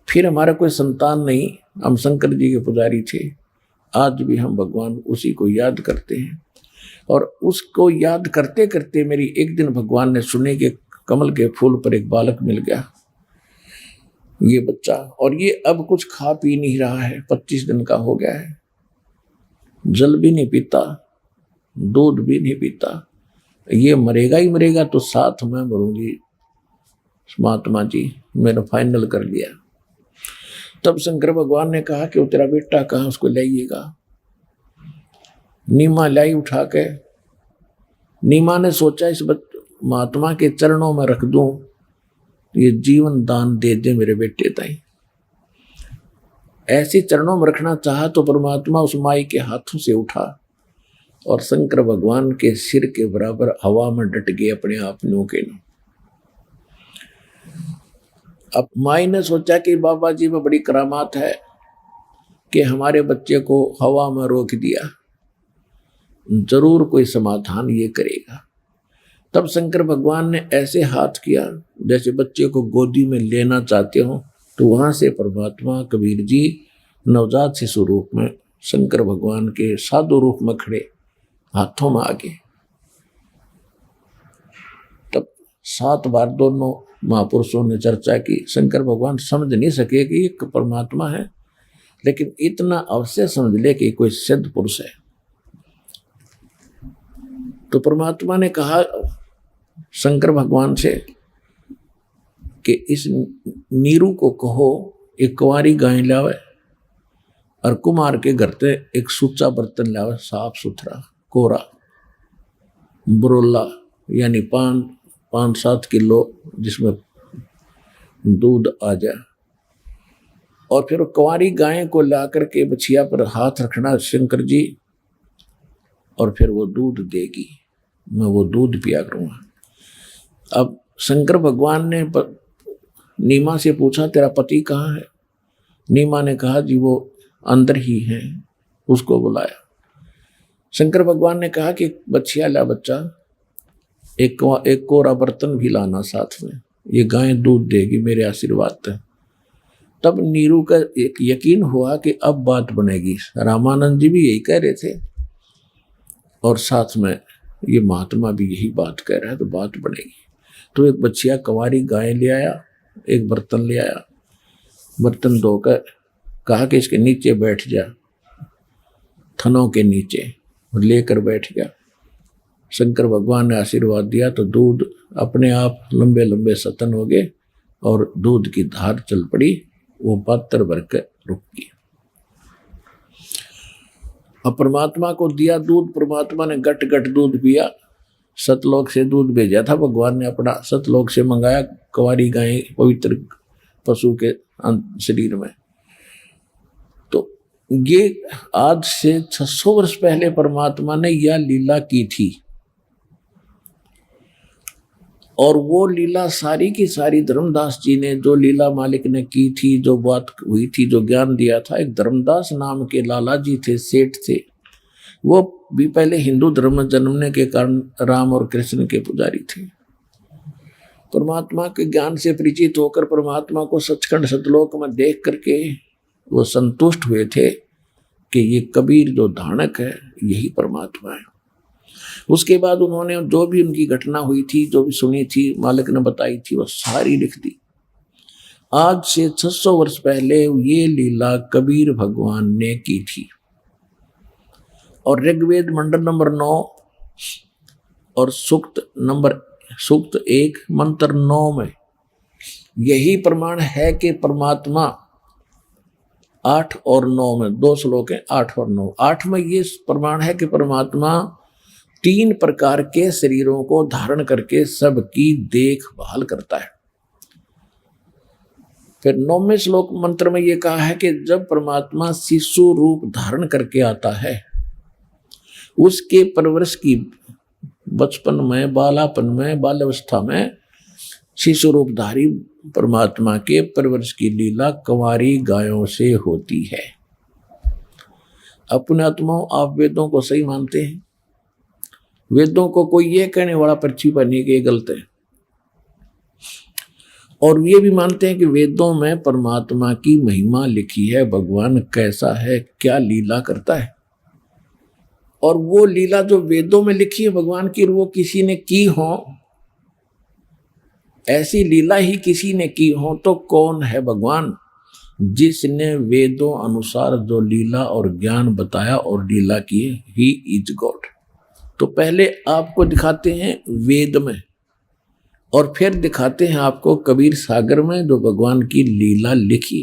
फिर हमारा कोई संतान नहीं, हम शंकर जी के पुजारी थे, आज भी हम भगवान उसी को याद करते हैं। और उसको याद करते करते मेरी एक दिन भगवान ने सुने कि कमल के फूल पर एक बालक मिल गया, ये बच्चा, और ये अब कुछ खा पी नहीं रहा है, 25 दिन का हो गया है, जल भी नहीं पीता, दूध भी नहीं पीता, ये मरेगा ही मरेगा तो साथ में मरूंगी महात्मा जी, मैंने फाइनल कर लिया। तब शंकर भगवान ने कहा कि वो तेरा बेटा कहाँ, उसको लाइएगा। नीमा लाई उठा के, नीमा ने सोचा इस महात्मा के चरणों में रख दूं, ये जीवन दान दे दे मेरे बेटे ताई। ऐसे चरणों में रखना चाहा तो परमात्मा उस माई के हाथों से उठा और शंकर भगवान के सिर के बराबर हवा में डट गए अपने आप नो के नो। अब माई ने सोचा कि बाबा जी में बड़ी करामात है कि हमारे बच्चे को हवा में रोक दिया, जरूर कोई समाधान ये करेगा। तब शंकर भगवान ने ऐसे हाथ किया जैसे बच्चे को गोदी में लेना चाहते हो, तो वहां से परमात्मा कबीर जी नवजात शिशु रूप में शंकर भगवान के साधु रूप में खड़े हाथों में आ गए। तब 7 बार दोनों महापुरुषों ने चर्चा की। शंकर भगवान समझ नहीं सके कि एक परमात्मा है, लेकिन इतना अवश्य समझ ले कि कोई सिद्ध पुरुष है। तो परमात्मा ने कहा शंकर भगवान से कि इस नीरू को कहो एक कुंवारी गाय लावे और कुमार के घर से एक सुच्चा बर्तन लावे, साफ सुथरा कोरा बरोला, यानी 5-7 किलो जिसमें दूध आ जाए। और फिर कुंवारी गाय को ला करके बछिया पर हाथ रखना शंकर जी, और फिर वो दूध देगी, मैं वो दूध पिया करूँगा। अब शंकर भगवान ने नीमा से पूछा तेरा पति कहाँ है? नीमा ने कहा जी वो अंदर ही है, उसको बुलाया। शंकर भगवान ने कहा कि बच्चिया ला बच्चा, एक कोरा बर्तन भी लाना साथ में, ये गाय दूध देगी मेरे आशीर्वाद से। तब नीरू का एक यकीन हुआ कि अब बात बनेगी। रामानंद जी भी यही कह रहे थे और साथ में ये महात्मा भी यही बात कह रहा है, तो बात बनेगी। तो एक बच्चिया कुंवारी गाय ले आया, एक बर्तन ले आया, बर्तन धोकर कहा कि इसके नीचे बैठ जा, थनों के नीचे, और लेकर बैठ गया। शंकर भगवान ने आशीर्वाद दिया तो दूध अपने आप लंबे लंबे सतन हो गए और दूध की धार चल पड़ी, वो पात्र भर कर रुक गई। अब परमात्मा को दिया दूध, परमात्मा ने गट गट दूध पिया। सतलोक से दूध भेजा था भगवान ने, अपना सतलोक से मंगाया कुंवारी गाय पवित्र पशु के शरीर में। तो ये आज से 600 वर्ष पहले परमात्मा ने यह लीला की थी, और वो लीला सारी की सारी धर्मदास जी ने, जो लीला मालिक ने की थी, जो बात हुई थी, जो ज्ञान दिया था, एक धर्मदास नाम के लाला जी थे, सेठ थे, वो भी पहले हिंदू धर्म में जन्मने के कारण राम और कृष्ण के पुजारी थे। परमात्मा के ज्ञान से परिचित होकर परमात्मा को सचखंड सतलोक में देख करके वो संतुष्ट हुए थे कि ये कबीर जो धानक है यही परमात्मा है। उसके बाद उन्होंने जो भी उनकी घटना हुई थी, जो भी सुनी थी, मालिक ने बताई थी, वो सारी लिख दी। आज से 600 वर्ष पहले ये लीला कबीर भगवान ने की थी। और ऋग्वेद मंडल नंबर 9 और सूक्त 1 मंत्र 9 में यही प्रमाण है कि परमात्मा 8 और 9 में 2 श्लोक है, 8 और 9। 8 में ये प्रमाण है कि परमात्मा 3 प्रकार के शरीरों को धारण करके सबकी देखभाल करता है। फिर 9वें श्लोक मंत्र में ये कहा है कि जब परमात्मा शिशु रूप धारण करके आता है, उसके परवरिश की बचपन में, बालापन में, बाल्यावस्था में शिशु रूपधारी परमात्मा के परवरिश की लीला कुंवारी गायों से होती है। अपने आत्माओं, आप वेदों को सही मानते हैं? वेदों को कोई ये कहने वाला पर्ची पर नहीं कि ये गलत है। और ये भी मानते हैं कि वेदों में परमात्मा की महिमा लिखी है, भगवान कैसा है, क्या लीला करता है। और वो लीला जो वेदों में लिखी है भगवान की, वो किसी ने की हो, ऐसी लीला ही किसी ने की हो, तो कौन है भगवान? जिसने वेदों अनुसार जो लीला और ज्ञान बताया और लीला की, ही इज गॉड। तो पहले आपको दिखाते हैं वेद में, और फिर दिखाते हैं आपको कबीर सागर में जो भगवान की लीला लिखी।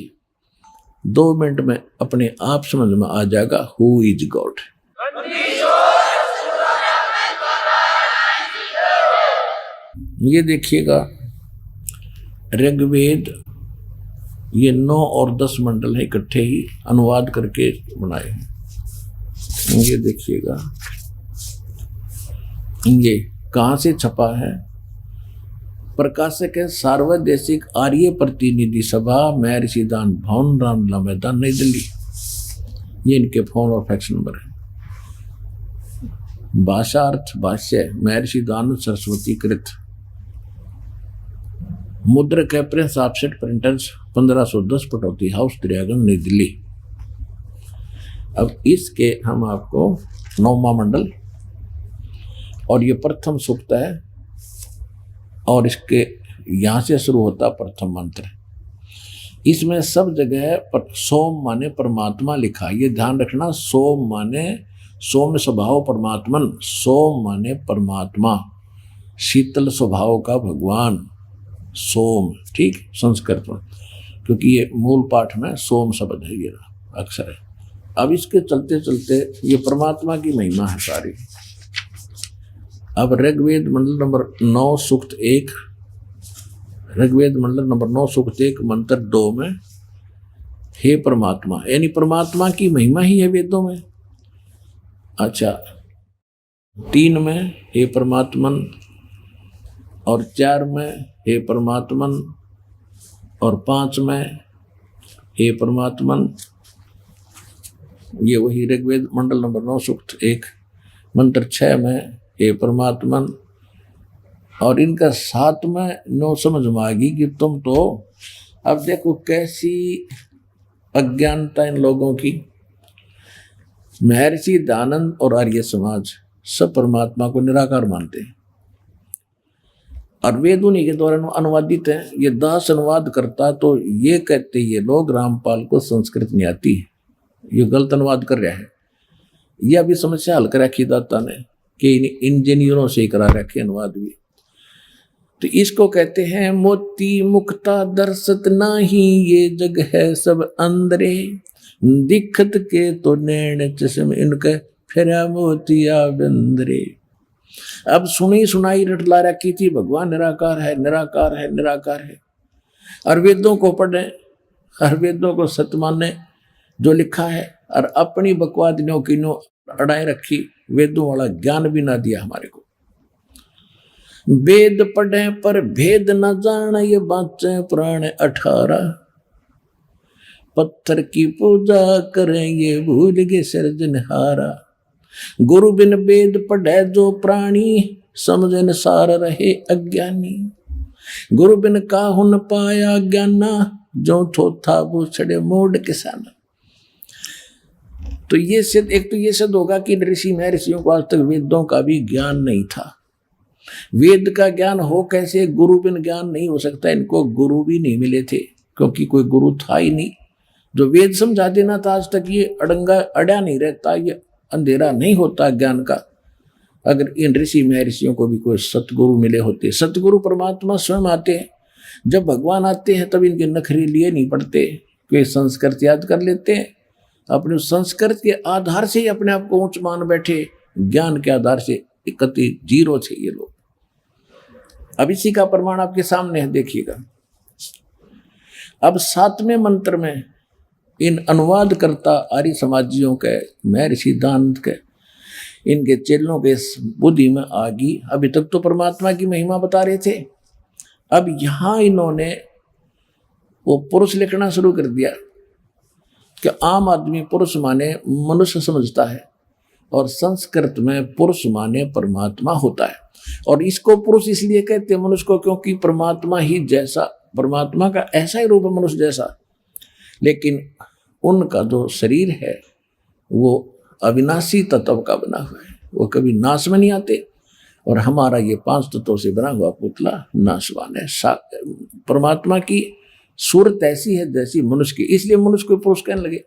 2 मिनट में अपने आप समझ में आ जाएगा हु इज गॉड। ये देखिएगा, ऋग्वेद ये 9 और 10 मंडल है, इकट्ठे ही अनुवाद करके बनाए हैं। ये देखिएगा, ये कहाँ से छपा है? प्रकाशक है सार्वदेशिक आर्य प्रतिनिधि सभा, महर्षि दान भवन, रामलीला मैदान, नई दिल्ली। ये इनके फोन और फैक्स नंबर है। भाषार्थ भाष्य महर्षि दान सरस्वती कृत, मुद्रक है prince offset printers, 1510 Pataudi house, Daryaganj, Nai Delhi. अब इसके हम आपको 9वां मंडल, और ये प्रथम सूक्त है, और इसके यहाँ से शुरू होता प्रथम मंत्र। इसमें सब जगह पर सोम माने परमात्मा लिखा, ये ध्यान रखना। सोम माने सौम्य स्वभाव परमात्मन, सोम माने परमात्मा, शीतल स्वभाव का भगवान, सोम, ठीक, संस्कृत में, क्योंकि ये मूल पाठ में सोम शब्द है, ये अक्षर है। अब इसके चलते चलते ये परमात्मा की महिमा है सारी। अब ऋग्वेद मंडल नंबर 9 सूक्त 1, ऋग्वेद मंडल नंबर 9 सूक्त 1 मंत्र 2 में हे परमात्मा, यानी परमात्मा की महिमा ही है वेदों में। अच्छा, 3 में हे परमात्मन, और 4 में हे परमात्मन, और 5 में हे परमात्मन। ये वही ऋग्वेद मंडल नंबर 9 सूक्त 1 मंत्र 6 में हे परमात्मन, और इनका 7 में 9 समझ में आएगी कि तुम तो, अब देखो कैसी अज्ञानता इन लोगों की। महर्षि दानंद और आर्य समाज सब परमात्मा को निराकार मानते हैं, और वेद उन्हीं के द्वारा अनुवादित है। ये दास अनुवाद करता तो ये कहते ये लोग रामपाल को संस्कृत नहीं आती, ये गलत अनुवाद कर रहा है। यह भी समस्या हल कर रखी दाता ने कि इंजीनियरों से करा रखे अनुवाद भी। तो इसको कहते हैं मोती मुक्ता दर्शत नाही, ये जग है सब अंदरे, दिखत के तो नैन चश्म इनके फिरा मोतिया बंदरे। अब सुनी सुनाई रटला रखी थी भगवान निराकार है, निराकार है, निराकार है, और वेदों को पढ़े, हर वेदों को सत्य माने जो लिखा है, और अपनी बकवाद नो की नो अड़ाए रखी, वेदों वाला ज्ञान भी ना दिया हमारे को। वेद पढ़े पर भेद न जान, ये बाँचे पुराण 18, पत्थर की पूजा करें ये भूल गए सिरजनहारा। गुरु बिन वेद पढ़े जो प्राणी, समझन सार रहे अज्ञानी। गुरु बिन काहू न पाया ज्ञाना, जो थोथा वो छड़े मोड़ किसाना। तो ये सिद्ध, एक तो ये सिद्ध होगा कि ऋषि महर्षियों को आज तक वेदों का भी ज्ञान नहीं था। वेद का ज्ञान हो कैसे, गुरु बिन ज्ञान नहीं हो सकता। इनको गुरु भी नहीं मिले थे, क्योंकि कोई गुरु था ही नहीं जो वेद समझा देना था। आज तक ये अड़ंगा अड़ा नहीं रहता, ये अंधेरा नहीं होता ज्ञान का, अगर इन ऋषि महर्षियों को भी कोई सतगुरु मिले होते। सतगुरु परमात्मा स्वयं आते हैं, जब भगवान आते हैं तब इनके नखरे लिए नहीं पड़ते, कोई संस्कृत याद कर लेते हैं, अपने संस्कृत के आधार से ही अपने आप को ऊंच मान बैठे, ज्ञान के आधार से कति जीरो थे ये लोग। अब इसी का प्रमाण आपके सामने है, देखिएगा। अब 7वें मंत्र में इन अनुवादकर्ता आर्य समाजियों के, महर्षि दानंद के, इनके चेलों के बुद्धि में आ गई। अभी तक तो परमात्मा की महिमा बता रहे थे, अब यहां इन्होंने वो पुरुष लिखना शुरू कर दिया कि आम आदमी पुरुष माने मनुष्य समझता है और संस्कृत में पुरुष माने परमात्मा होता है। और इसको पुरुष इसलिए कहते हैं मनुष्य को, क्योंकि परमात्मा ही जैसा, परमात्मा का ऐसा ही रूप है मनुष्य जैसा, लेकिन उनका जो शरीर है वो अविनाशी तत्व का बना हुआ है, वो कभी नाश में नहीं आते। और हमारा ये 5 तत्वों से बना हुआ पुतला नाशवान है। परमात्मा की सूरत ऐसी है जैसी मनुष्य की, इसलिए मनुष्य को पुरुष कहने लगे।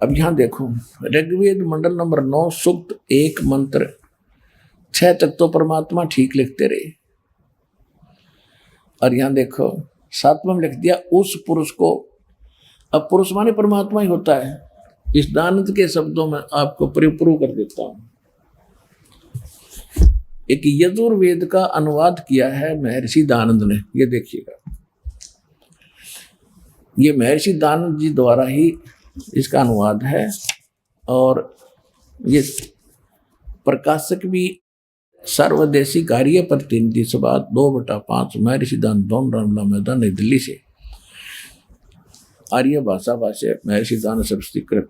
अब यहां देखो, ऋग्वेद मंडल नंबर 9 सूक्त 1 मंत्र 6 तक तो परमात्मा ठीक लिखते रहे, और यहां देखो 7वां में लिख दिया उस पुरुष को। अब पुरुष माने परमात्मा ही होता है। इस दानंद के शब्दों में आपको परिपूर्ण कर देता हूं। एक यजुर्वेद का अनुवाद किया है महर्षि दानंद ने, ये देखिएगा। ये महर्षि दानंद जी द्वारा ही इसका अनुवाद है, और ये प्रकाशक भी सर्वदेशी कार्य प्रतिनिधि सभा 2/5 महर्षि दानंद रामला मैदान नई दिल्ली से, आर्य भाषा भाष्य महर्षि दानंद संस्कृत,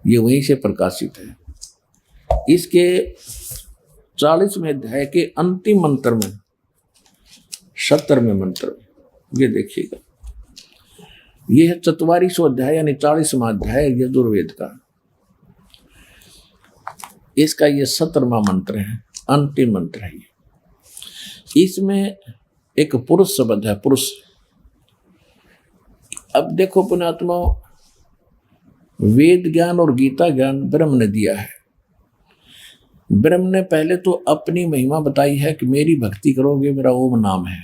ये वहीं से प्रकाशित है। इसके 40वें अध्याय के अंतिम मंत्र में 70वें मंत्र में ये देखिएगा, ये है 44वां अध्याय यानी 40वां अध्याय यजुर्वेद का। इसका ये 17वां मंत्र है, अंतिम मंत्र है। इसमें एक पुरुष शब्द है, पुरुष। अब देखो पुण्यात्मा, वेद ज्ञान और गीता ज्ञान ब्रह्म ने दिया है। ब्रह्म ने पहले तो अपनी महिमा बताई है कि मेरी भक्ति करोगे मेरा ओम नाम है।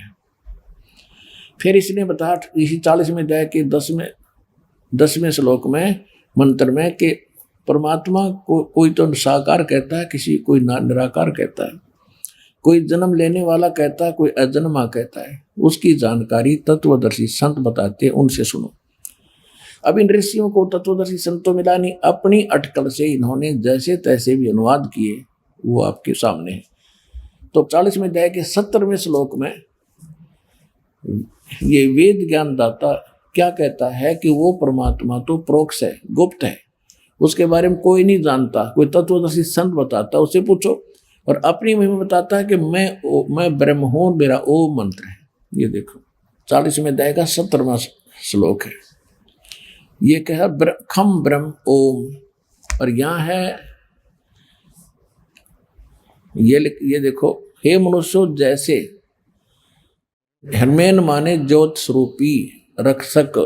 फिर इसने बताया इसी 40वें अध्याय के 10वें श्लोक में मंत्र में कि परमात्मा को कोई तो साकार कहता है, किसी कोई निराकार कहता है, कोई जन्म लेने वाला कहता है, कोई अजन्मा कहता है। उसकी जानकारी तत्वदर्शी संत बताते हैं, उनसे सुनो। अब इन ऋषियों को तत्वदर्शी संतों मिला नहीं, अपनी अटकल से इन्होंने जैसे तैसे भी अनुवाद किए, वो आपके सामने है। तो 40वें अध्याय के 70वें श्लोक में ये वेद ज्ञान दाता क्या कहता है कि वो परमात्मा तो प्रोक्ष है, गुप्त है, उसके बारे में कोई नहीं जानता। कोई तत्वदर्शी संत बताता, उससे पूछो। और अपनी महिमा बताता है कि मैं ब्रह्म हूं, मेरा ओम मंत्र है। ये देखो 40वें अध्याय का 70वां श्लोक है। ये कहा खम ब्रह्म ओम, और यहां है ये देखो, हे मनुष्यों जैसे हरमेन माने ज्योत स्वरूपी रक्षक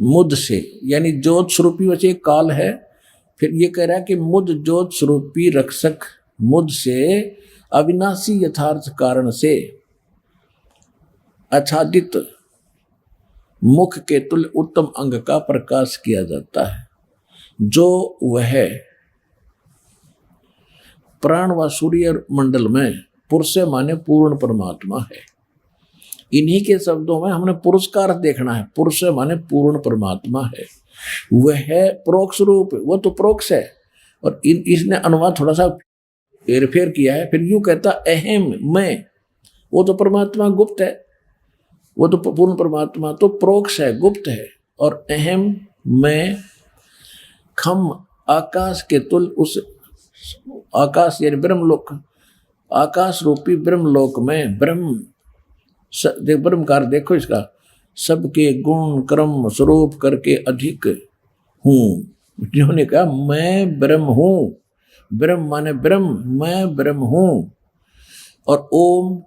मुद से, यानी ज्योत स्वरूपी वैसे काल है। फिर ये कह रहा है कि मुद ज्योत स्वरूपी रक्षक मुद से अविनाशी यथार्थ कारण से आच्छादित मुख के तुल्य उत्तम अंग का प्रकाश किया जाता है, जो वह प्राण व सूर्य मंडल में पुरुष माने पूर्ण परमात्मा है। इन्हीं के शब्दों में हमने पुरुष का अर्थ देखना है। पुरुष माने पूर्ण परमात्मा है, वह प्रोक्ष रूप, वो तो प्रोक्ष है। और इसने अनुवाद थोड़ा सा हेरफेर किया है। फिर यूं कहता अहम मैं, वो तो परमात्मा गुप्त है, वो तो पूर्ण परमात्मा तो प्रोक्ष है, गुप्त है। और अहम मैं खम आकाश के तुल, उस आकाश यानी ब्रह्मलोक, आकाश रूपी ब्रह्मलोक में ब्रह्मकार देखो इसका, सबके गुण कर्म स्वरूप करके अधिक हूं। जिन्होंने कहा मैं ब्रह्म हूं, ब्रह्म माने ब्रह्म, मैं ब्रह्म हूं। और ओम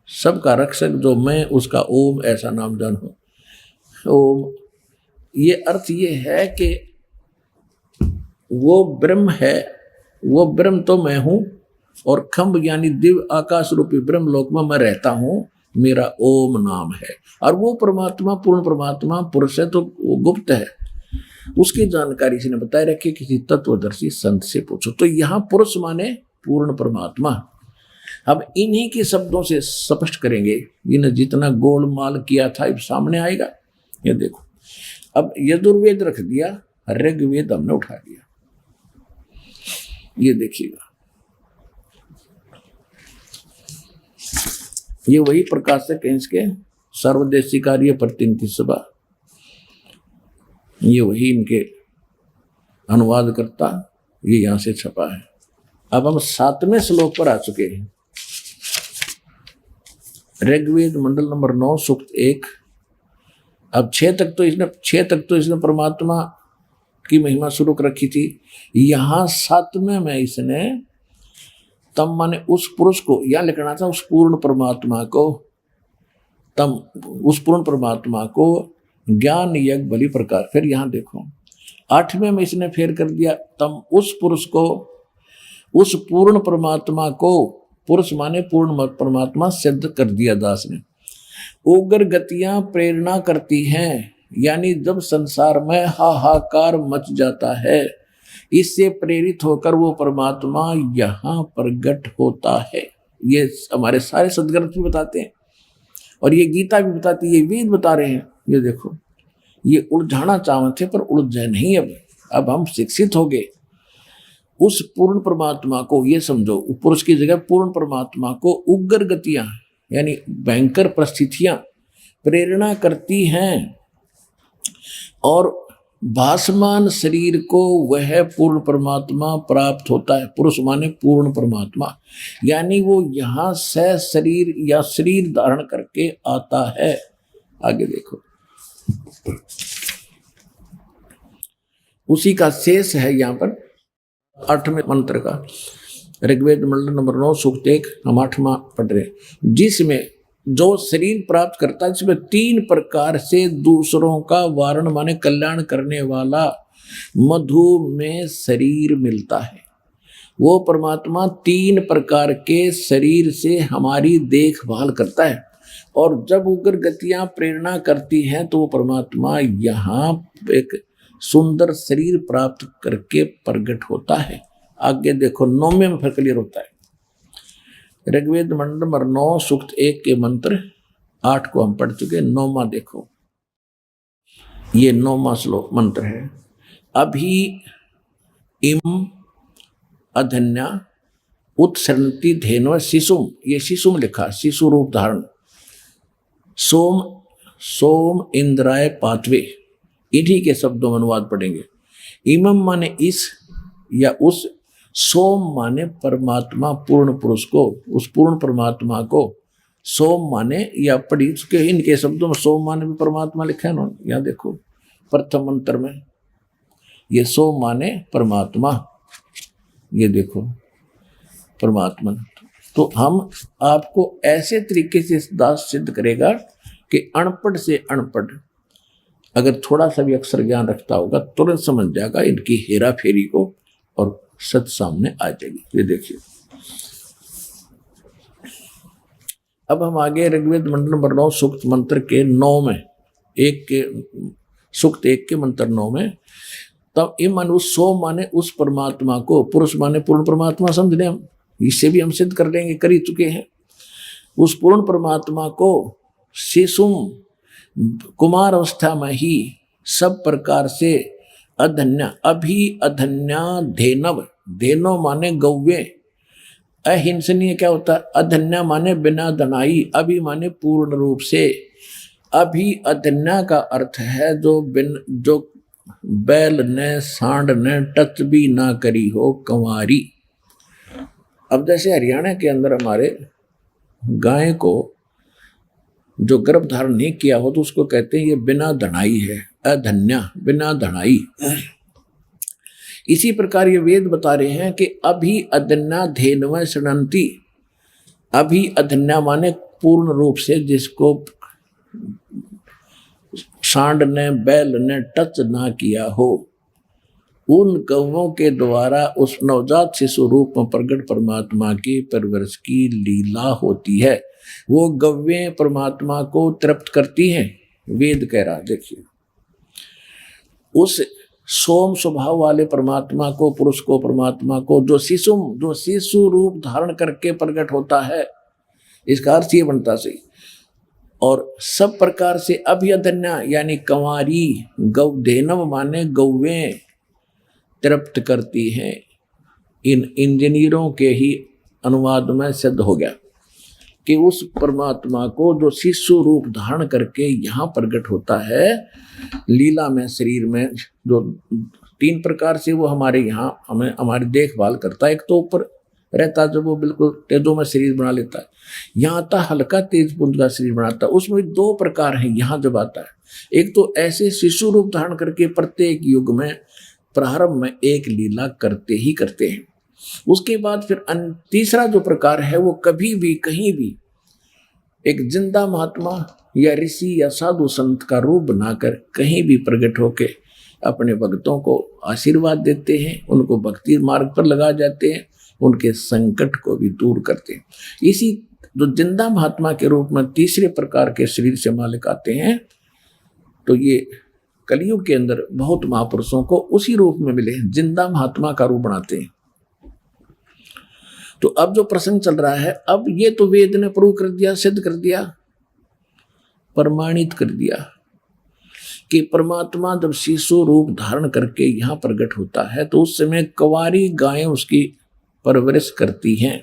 सबका रक्षक जो मैं, उसका ओम ऐसा नाम जानो। ओम ये अर्थ ये है कि वो ब्रह्म है, वो ब्रह्म तो मैं हूं, और खम्भ यानी दिव्य आकाश रूपी ब्रह्म लोक में मैं रहता हूं, मेरा ओम नाम है। और वो परमात्मा पूर्ण परमात्मा पुरुष है, तो वो गुप्त है, उसकी जानकारी इसने बताए रखी, किसी तत्वदर्शी संत से पूछो। तो यहाँ पुरुष माने पूर्ण परमात्मा। अब इन्हीं के शब्दों से स्पष्ट करेंगे, इन्हें जितना गोलमाल किया था अब सामने आएगा। ये देखो, अब यजुर्वेद रख दिया, ऋग्वेद हमने उठा दिया। ये देखिएगा, ये वही प्रकाशक है इसके, सर्वदेशी कार्य प्रतिनिधि सभा, ये वही इनके अनुवाद करता, ये यहां से छपा है। अब हम 7वें श्लोक पर आ चुके हैं। ऋग्वेद मंडल नंबर 9 सूक्त 1। अब 6 तक तो इसने परमात्मा की महिमा शुरू कर रखी थी। यहां 7वें में इसने तम माने उस पुरुष को, यहां लिखना था उस पूर्ण परमात्मा को, तम उस पूर्ण परमात्मा को ज्ञान यज्ञ बलि प्रकार। फिर यहां देखो 8वें में इसने फेर कर दिया, तम उस पुरुष को, उस पूर्ण परमात्मा को, पुरुष माने पूर्ण परमात्मा सिद्ध कर दिया दास ने। उग्र गतियां प्रेरणा करती हैं, यानी जब संसार में हाहाकार मच जाता है, इससे प्रेरित होकर वो परमात्मा यहाँ प्रकट होता है। ये हमारे सारे सदग्रंथ भी बताते हैं, और ये गीता भी बताती है, ये वेद बता रहे हैं। ये देखो, ये उलझाना चाहते थे पर उलझे नहीं। अब हम शिक्षित हो गए। उस पूर्ण परमात्मा को, ये समझो पुरुष की जगह पूर्ण परमात्मा को उग्र गतियां यानी भयंकर परिस्थितियां प्रेरणा करती हैं, और भासमान शरीर को वह पूर्ण परमात्मा प्राप्त होता है। पुरुष माने पूर्ण परमात्मा, यानी वो यहाँ से शरीर या शरीर धारण करके आता है। आगे देखो, उसी का शेष है यहाँ पर 8वें मंत्र का, ऋग्वेद मंडल नंबर 9 सूक्त 1, हम 8वां पढ़ रहे, जिसमें जो शरीर प्राप्त करता है, इसमें 3 प्रकार से दूसरों का वारण माने कल्याण करने वाला मधु में शरीर मिलता है। वो परमात्मा 3 प्रकार के शरीर से हमारी देखभाल करता है, और जब उग्र गतियां प्रेरणा करती हैं तो वो परमात्मा यहाँ एक सुंदर शरीर प्राप्त करके प्रकट होता है। आगे देखो 9वें में फिर क्लियर होता है। ऋग्वेद मंडल नंबर 9 सूक्त 1 के मंत्र 8 को हम पढ़ चुके। 9वां देखो, ये 9वां श्लोक मंत्र है। अभी इम अधन्या उत्सरती धेनव शिशुम, ये शिशुम लिखा, शिशु रूप धारण। सोम सोम इंद्राय पाथवे, इन्हीं के शब्दों में अनुवाद पढ़ेंगे। इमम माने इस या उस, सोम माने परमात्मा पूर्ण पुरुष को, उस पूर्ण परमात्मा को सोम माने, या पढ़ी चुके इनके शब्दों में सोम माने भी परमात्मा लिखा है ना। यहाँ देखो प्रथम मंत्र में ये सोम माने परमात्मा, ये देखो परमात्मा। तो हम आपको ऐसे तरीके से दास सिद्ध करेगा कि अनपढ़ से अनपढ़ अगर थोड़ा सा भी अक्षर ज्ञान रखता होगा तुरंत समझ जाएगा इनकी हेरा फेरी को, और सच सामने आ जाएगी। ये देखिए, अब हम आगे ऋग्वेद मंडल नंबर 9 सूक्त मंत्र के 9 में, एक के सूक्त 1 के मंत्र 9 में, तब इम माने उस, सो माने उस परमात्मा को, पुरुष माने पूर्ण परमात्मा समझ लें हम, इससे भी हम सिद्ध कर लेंगे, कर ही चुके हैं। उस पूर्ण परमात्मा को शिशुम कुमार अवस्था में ही सब प्रकार से अधन्या, अभी अधन्या धेनव, धेनो माने गौवे, अहिंसनीय क्या होता है, अधन्या माने बिना धनाई, अभी माने पूर्ण रूप से। अभी अधन्या का अर्थ है जो बैल ने सांड ने टच भी ना करी हो, कंवारी। अब जैसे हरियाणा के अंदर हमारे गाय को जो गर्भ धारण नहीं किया हो तो उसको कहते हैं ये बिना धनाई है, अधन्या, बिना धनाई। इसी प्रकार ये वेद बता रहे हैं कि अभी अधन्या धेनव शृणंती, अभी अधन्या माने पूर्ण रूप से जिसको सांड ने बैल ने टच ना किया हो, उन कौवों के द्वारा उस नवजात शिशु रूप में प्रकट परमात्मा के परवरिश की लीला होती है। वो गव्यें परमात्मा को तृप्त करती हैं। वेद कह रहा, देखिए, उस सोम स्वभाव वाले परमात्मा को, पुरुष को, परमात्मा को जो शिशु रूप धारण करके प्रकट होता है, इसका अर्थ ये बनता सही। और सब प्रकार से अभ्यधन्या यानी कंवारी, गौधेनव माने गौवें तृप्त करती हैं। इन इंजीनियरों के ही अनुवाद में सिद्ध हो गया कि उस परमात्मा को जो शिशु रूप धारण करके यहाँ प्रकट होता है लीला में, शरीर में, जो 3 प्रकार से वो हमारे यहाँ हमें हमारी देखभाल करता है। एक तो ऊपर रहता जब वो बिल्कुल तेजों में शरीर बना लेता है, यहाँ आता हल्का तेज पुंज का शरीर बनाता है। उसमें 2 प्रकार हैं यहाँ जब आता है। एक तो ऐसे शिशु रूप धारण करके प्रत्येक युग में प्रारंभ में एक लीला करते ही करते हैं। उसके बाद फिर तीसरा जो प्रकार है वो कभी भी कहीं भी एक जिंदा महात्मा या ऋषि या साधु संत का रूप बनाकर कहीं भी प्रकट होके अपने भक्तों को आशीर्वाद देते हैं, उनको भक्ति मार्ग पर लगा जाते हैं, उनके संकट को भी दूर करते हैं। इसी जो जिंदा महात्मा के रूप में तीसरे प्रकार के शरीर से मालिक आते हैं, तो ये कलयुग के अंदर बहुत महापुरुषों को उसी रूप में मिले, जिंदा महात्मा का रूप बनाते हैं। तो अब जो प्रसंग चल रहा है, अब ये तो वेद ने प्रूव कर दिया, सिद्ध कर दिया, प्रमाणित कर दिया कि परमात्मा जब शिशु रूप धारण करके यहाँ प्रकट होता है तो उस समय कंवारी गायें उसकी परवरिश करती हैं,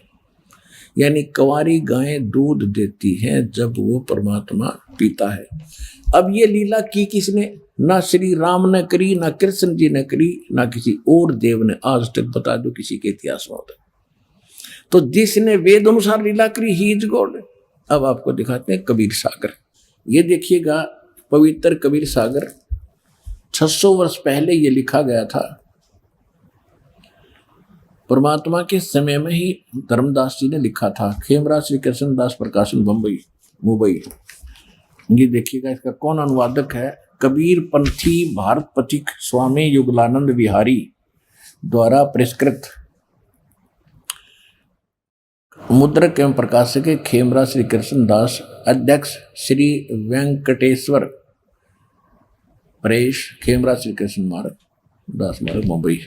यानी कंवारी गायें दूध देती हैं जब वो परमात्मा पीता है। अब ये लीला की किसने? ना श्री राम ने करी, ना कृष्ण जी ने करी, ना किसी और देव ने आज तक बता दो किसी के इतिहास में होता। तो जिसने वेद अनुसार लीला करी ही इज गॉड। अब आपको दिखाते हैं कबीर सागर। ये देखिएगा पवित्र कबीर सागर 600 वर्ष पहले ये लिखा गया था। परमात्मा के समय में ही धर्मदास जी ने लिखा था। खेमराज श्री कृष्ण दास प्रकाशन मुंबई। ये देखिएगा इसका कौन अनुवादक है? कबीर पंथी भारत पथिक स्वामी युगलानंद विहारी द्वारा परिष्कृत। मुद्रक एवं प्रकाशक खेमराज श्री कृष्ण दास, अध्यक्ष श्री वेंकटेश्वर प्रेस, खेमराज श्री कृष्ण मार्ग दास मार्ग मुंबई।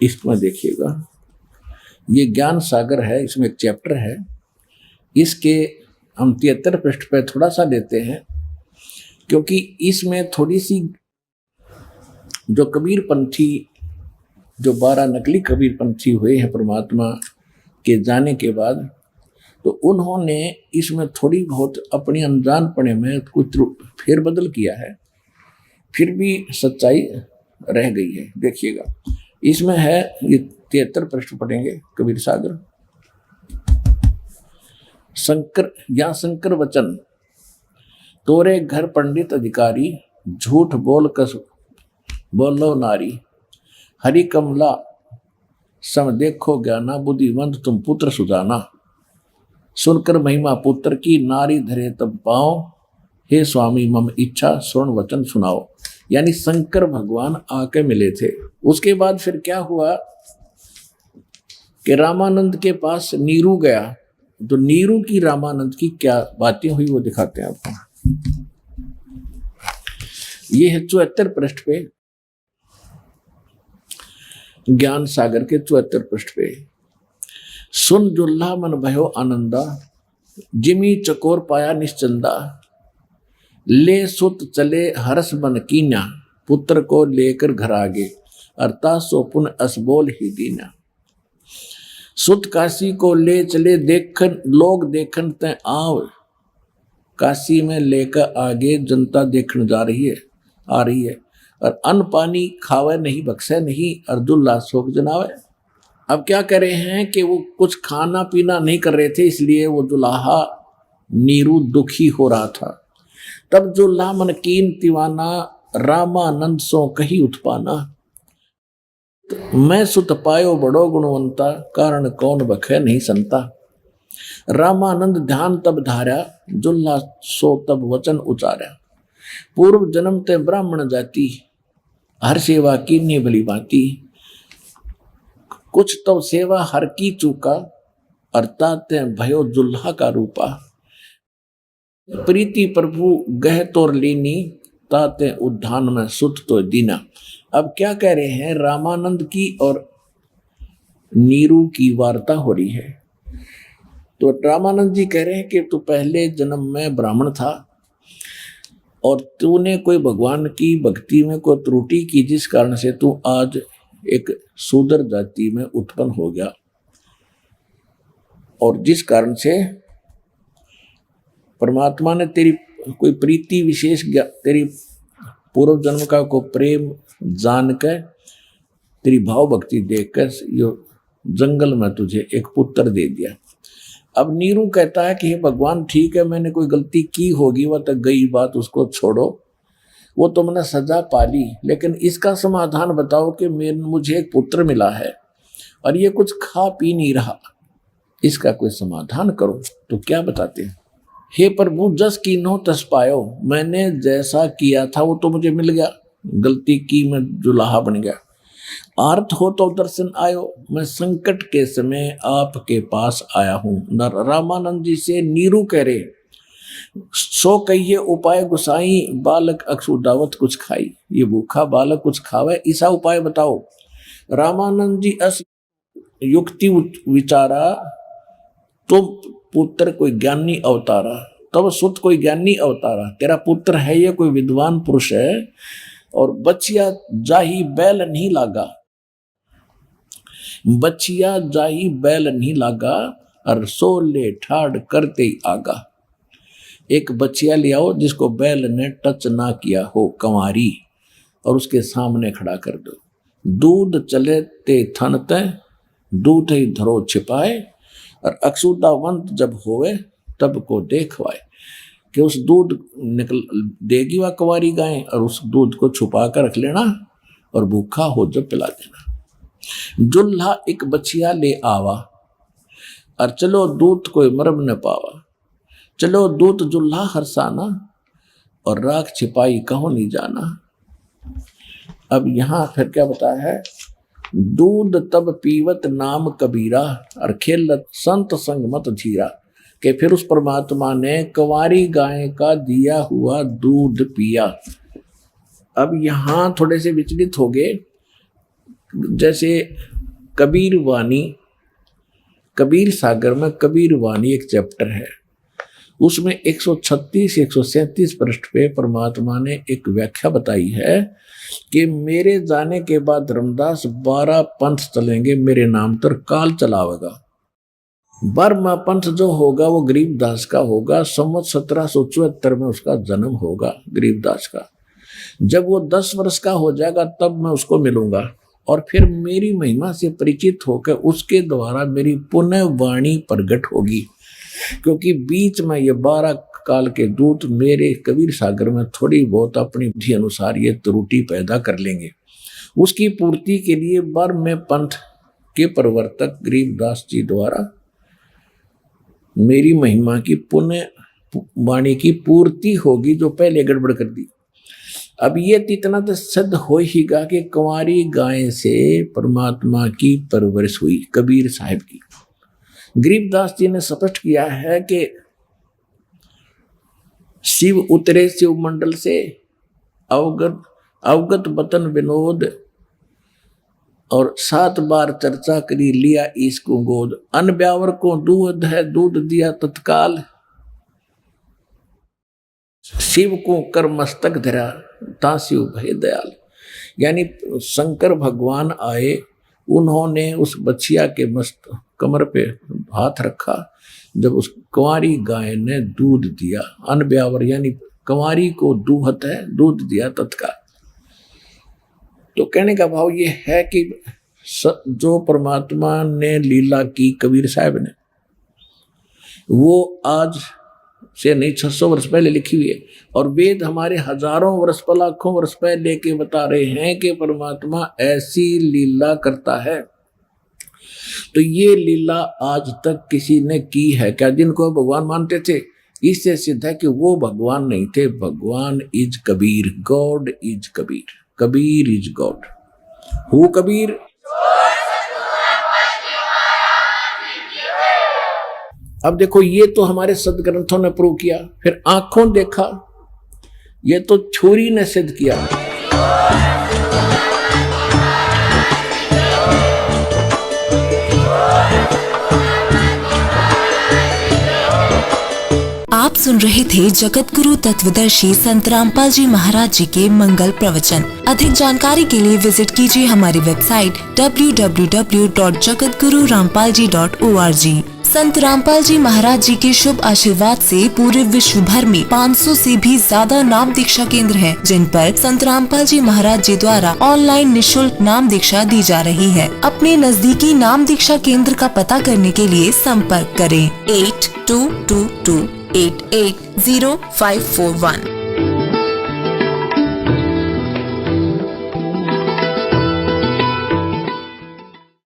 इसमें देखिएगा ये ज्ञान सागर है, इसमें एक चैप्टर है। इसके हम 73 पृष्ठ पे थोड़ा सा लेते हैं क्योंकि इसमें थोड़ी सी जो कबीर पंथी, जो 12 नकली कबीर पंथी हुए हैं परमात्मा के जाने के बाद, तो उन्होंने इसमें थोड़ी बहुत अपनी अनजानपने में कुछ फेरबदल किया है, फिर भी सच्चाई रह गई है। देखिएगा इसमें है, ये 73 पृष्ठ पढ़ेंगे कबीर सागर। शंकर वचन तोरे घर पंडित अधिकारी, झूठ बोल कस बोलो नारी, हरि कमला सम देखो ज्ञाना, बुद्धिवंत तुम पुत्र सुजाना, सुनकर महिमा पुत्र की, नारी धरे तब पाओ, हे स्वामी मम इच्छा स्वर्ण वचन सुनाओ। यानी शंकर भगवान आके मिले थे। उसके बाद फिर क्या हुआ कि रामानंद के पास नीरू गया। तो नीरू की रामानंद की क्या बातें हुई वो दिखाते हैं आपको। ये है 74 पृष्ठ पे, ज्ञान सागर के 74 पृष्ठ पे। सुन जुल्हा मन भयो आनंदा, जिमी चकोर पाया निश्चंदा, ले सुत चले हरस बन कीन्या, पुत्र को लेकर घर आगे, अर्थात सो पुन असबोल ही दीना। सुत काशी को ले चले, देखन लोग देखन ते आव, काशी में लेकर आगे जनता देखने आ रही है। और अन्न पानी खावे नहीं, बख्शे नहीं, अर्जुल्ला शोक जनावे। अब क्या कर रहे हैं कि वो कुछ खाना पीना नहीं कर रहे थे, इसलिए वो दुल्हा नीरू दुखी हो रहा था। तब जुल्हा मन कीन दीवाना, रामानंद सो कही उत्पाना, मैं सुत पायो बड़ो गुणवंता, कारण कौन बखे नहीं संता। रामानंद ध्यान तब धारा, जुल्हा सो तब वचन उचारा, पूर्व जन्म ते ब्राह्मण जाति, हर सेवा की नहीं भली भांति, कुछ तो सेवा हर की चूका, अर्थात भयो जुल्हा का रूपा। प्रीति प्रभु गह तोर लीनी, ताते उद्धान में सुत तो दीना। अब क्या कह रहे हैं, रामानंद की और नीरू की वार्ता हो रही है। तो रामानंद जी कह रहे हैं कि तू पहले जन्म में ब्राह्मण था और तूने कोई भगवान की भक्ति में कोई त्रुटि की, जिस कारण से तू आज एक शूद्र जाति में उत्पन्न हो गया, और जिस कारण से परमात्मा ने तेरी कोई प्रीति विशेष, तेरी पूर्व जन्म का को प्रेम जानकर, तेरी भाव भक्ति देखकर यो जंगल में तुझे एक पुत्र दे दिया। अब नीरू कहता है कि हे भगवान, ठीक है मैंने कोई गलती की होगी, वह तो गई बात, उसको छोड़ो, वो तुमने सजा पाली, लेकिन इसका समाधान बताओ कि मुझे एक पुत्र मिला है और ये कुछ खा पी नहीं रहा, इसका कोई समाधान करो। तो क्या बताते हैं, हे प्रभु जस कीन्हो तस पायो, मैंने जैसा किया था वो तो मुझे मिल गया, गलती की मैं जुलाहा बन गया। आर्थ हो तो दर्शन आयो, मैं संकट के समय आपके पास आया हूं। रामानंद जी से नीरू कह रहे, सो कहिए उपाय गुसाई, बालक अक्षुदावत कुछ खाई। ये भूखा बालक कुछ खावे, ऐसा उपाय बताओ। रामानंद जी अस युक्ति विचारा, तो पुत्र कोई ज्ञानी अवतारा, तब सुत कोई ज्ञानी अवतारा। तेरा पुत्र है ये कोई विद्वान पुरुष है, और बचिया जाही बैल नहीं लागा, बचिया जाही बैल नहीं लागा, और सोले ठाड़ करते ही आगा। एक बचिया ले आओ जिसको बैल ने टच ना किया हो, कंवारी, और उसके सामने खड़ा कर दो। दूध चले ते थन ते, दूध ही धरो छिपाए, और अक्षुदावंत जब होवे तब को देखवाए। कि उस दूध निकल देगी वह कुंवारी गाय, और उस दूध को छुपा कर रख लेना, और भूखा हो जब पिला देना। जुल्हा एक बचिया ले आवा, और चलो दूध कोई मरम न पावा। चलो दूध जुल्हा हरसाना, और राख छिपाई कहो नहीं जाना। अब यहां फिर क्या बताया है, दूध तब पीवत नाम कबीरा, और खेलत संत संग मत धीरा। कि फिर उस परमात्मा ने कंवारी गाय का दिया हुआ दूध पिया। अब यहां थोड़े से विचलित हो गए, जैसे कबीर वाणी, कबीर सागर में कबीर वाणी एक चैप्टर है, उसमें 136 137 पृष्ठ पे परमात्मा ने एक व्याख्या बताई है कि मेरे जाने के बाद रामदास 12 पंथ चलेंगे, मेरे नाम पर काल चलावेगा। 12वां पंथ जो होगा वो गरीबदास का होगा। संवत 1774 में उसका जन्म होगा गरीबदास का। जब वो 10 वर्ष का हो जाएगा तब मैं उसको मिलूंगा, और फिर मेरी महिमा से परिचित होकर उसके द्वारा मेरी पुण्य वाणी प्रकट होगी। क्योंकि बीच में ये 12 काल के दूत मेरे कबीर सागर में थोड़ी बहुत अपनी बुद्धि अनुसार ये त्रुटि पैदा कर लेंगे। उसकी पूर्ति के लिए 12वें पंथ के प्रवर्तक गरीबदास जी द्वारा मेरी महिमा की पुण्य वाणी की पूर्ति होगी, जो पहले गड़बड़ कर दी। अब ये इतना तो सिद्ध हो ही गा कि कुंवारी गाय से परमात्मा की परवरिश हुई कबीर साहिब की। गरीबदास जी ने स्पष्ट किया है कि शिव उतरे शिव मंडल से, अवगत बतन विनोद, और 7 बार चर्चा करी लिया इसको गोद। अन ब्यावर को दूध है दूध दिया तत्काल, शिव को कर मस्तक धरा ताशिव भय दयाल। यानी शंकर भगवान आए, उन्होंने उस बछिया के मस्त कमर पे हाथ रखा, जब उस कुंवारी गाय ने दूध दिया। अन ब्यावर यानी कुंवारी को दूहत है, दूध दिया तत्काल। तो कहने का भाव ये है कि जो परमात्मा ने लीला की कबीर साहब ने, वो आज से नहीं 600 वर्ष पहले लिखी हुई है, और वेद हमारे हजारों वर्ष पर लाखों वर्ष पहले के बता रहे हैं कि परमात्मा ऐसी लीला करता है। तो ये लीला आज तक किसी ने की है क्या? जिनको भगवान मानते थे, इससे सिद्ध है कि वो भगवान नहीं थे। भगवान is Kabir, God is Kabir. Kabir is God. Who Kabir? अब देखो, ये तो हमारे सदग्रंथों ने प्रूव किया। फिर आंखों देखा, ये तो छुरी ने सिद्ध किया। आप सुन रहे थे जगत गुरु तत्वदर्शी संत रामपाल जी महाराज जी के मंगल प्रवचन। अधिक जानकारी के लिए विजिट कीजिए हमारी वेबसाइट www.jagatgururampalji.org। संत रामपाल जी महाराज जी के शुभ आशीर्वाद से पूरे विश्व भर में 500 से भी ज्यादा नाम दीक्षा केंद्र हैं, जिन पर संत रामपाल जी महाराज जी द्वारा ऑनलाइन निशुल्क नाम दीक्षा दी जा रही है। अपने नजदीकी नाम दीक्षा केंद्र का पता करने के लिए संपर्क करें 8222880541।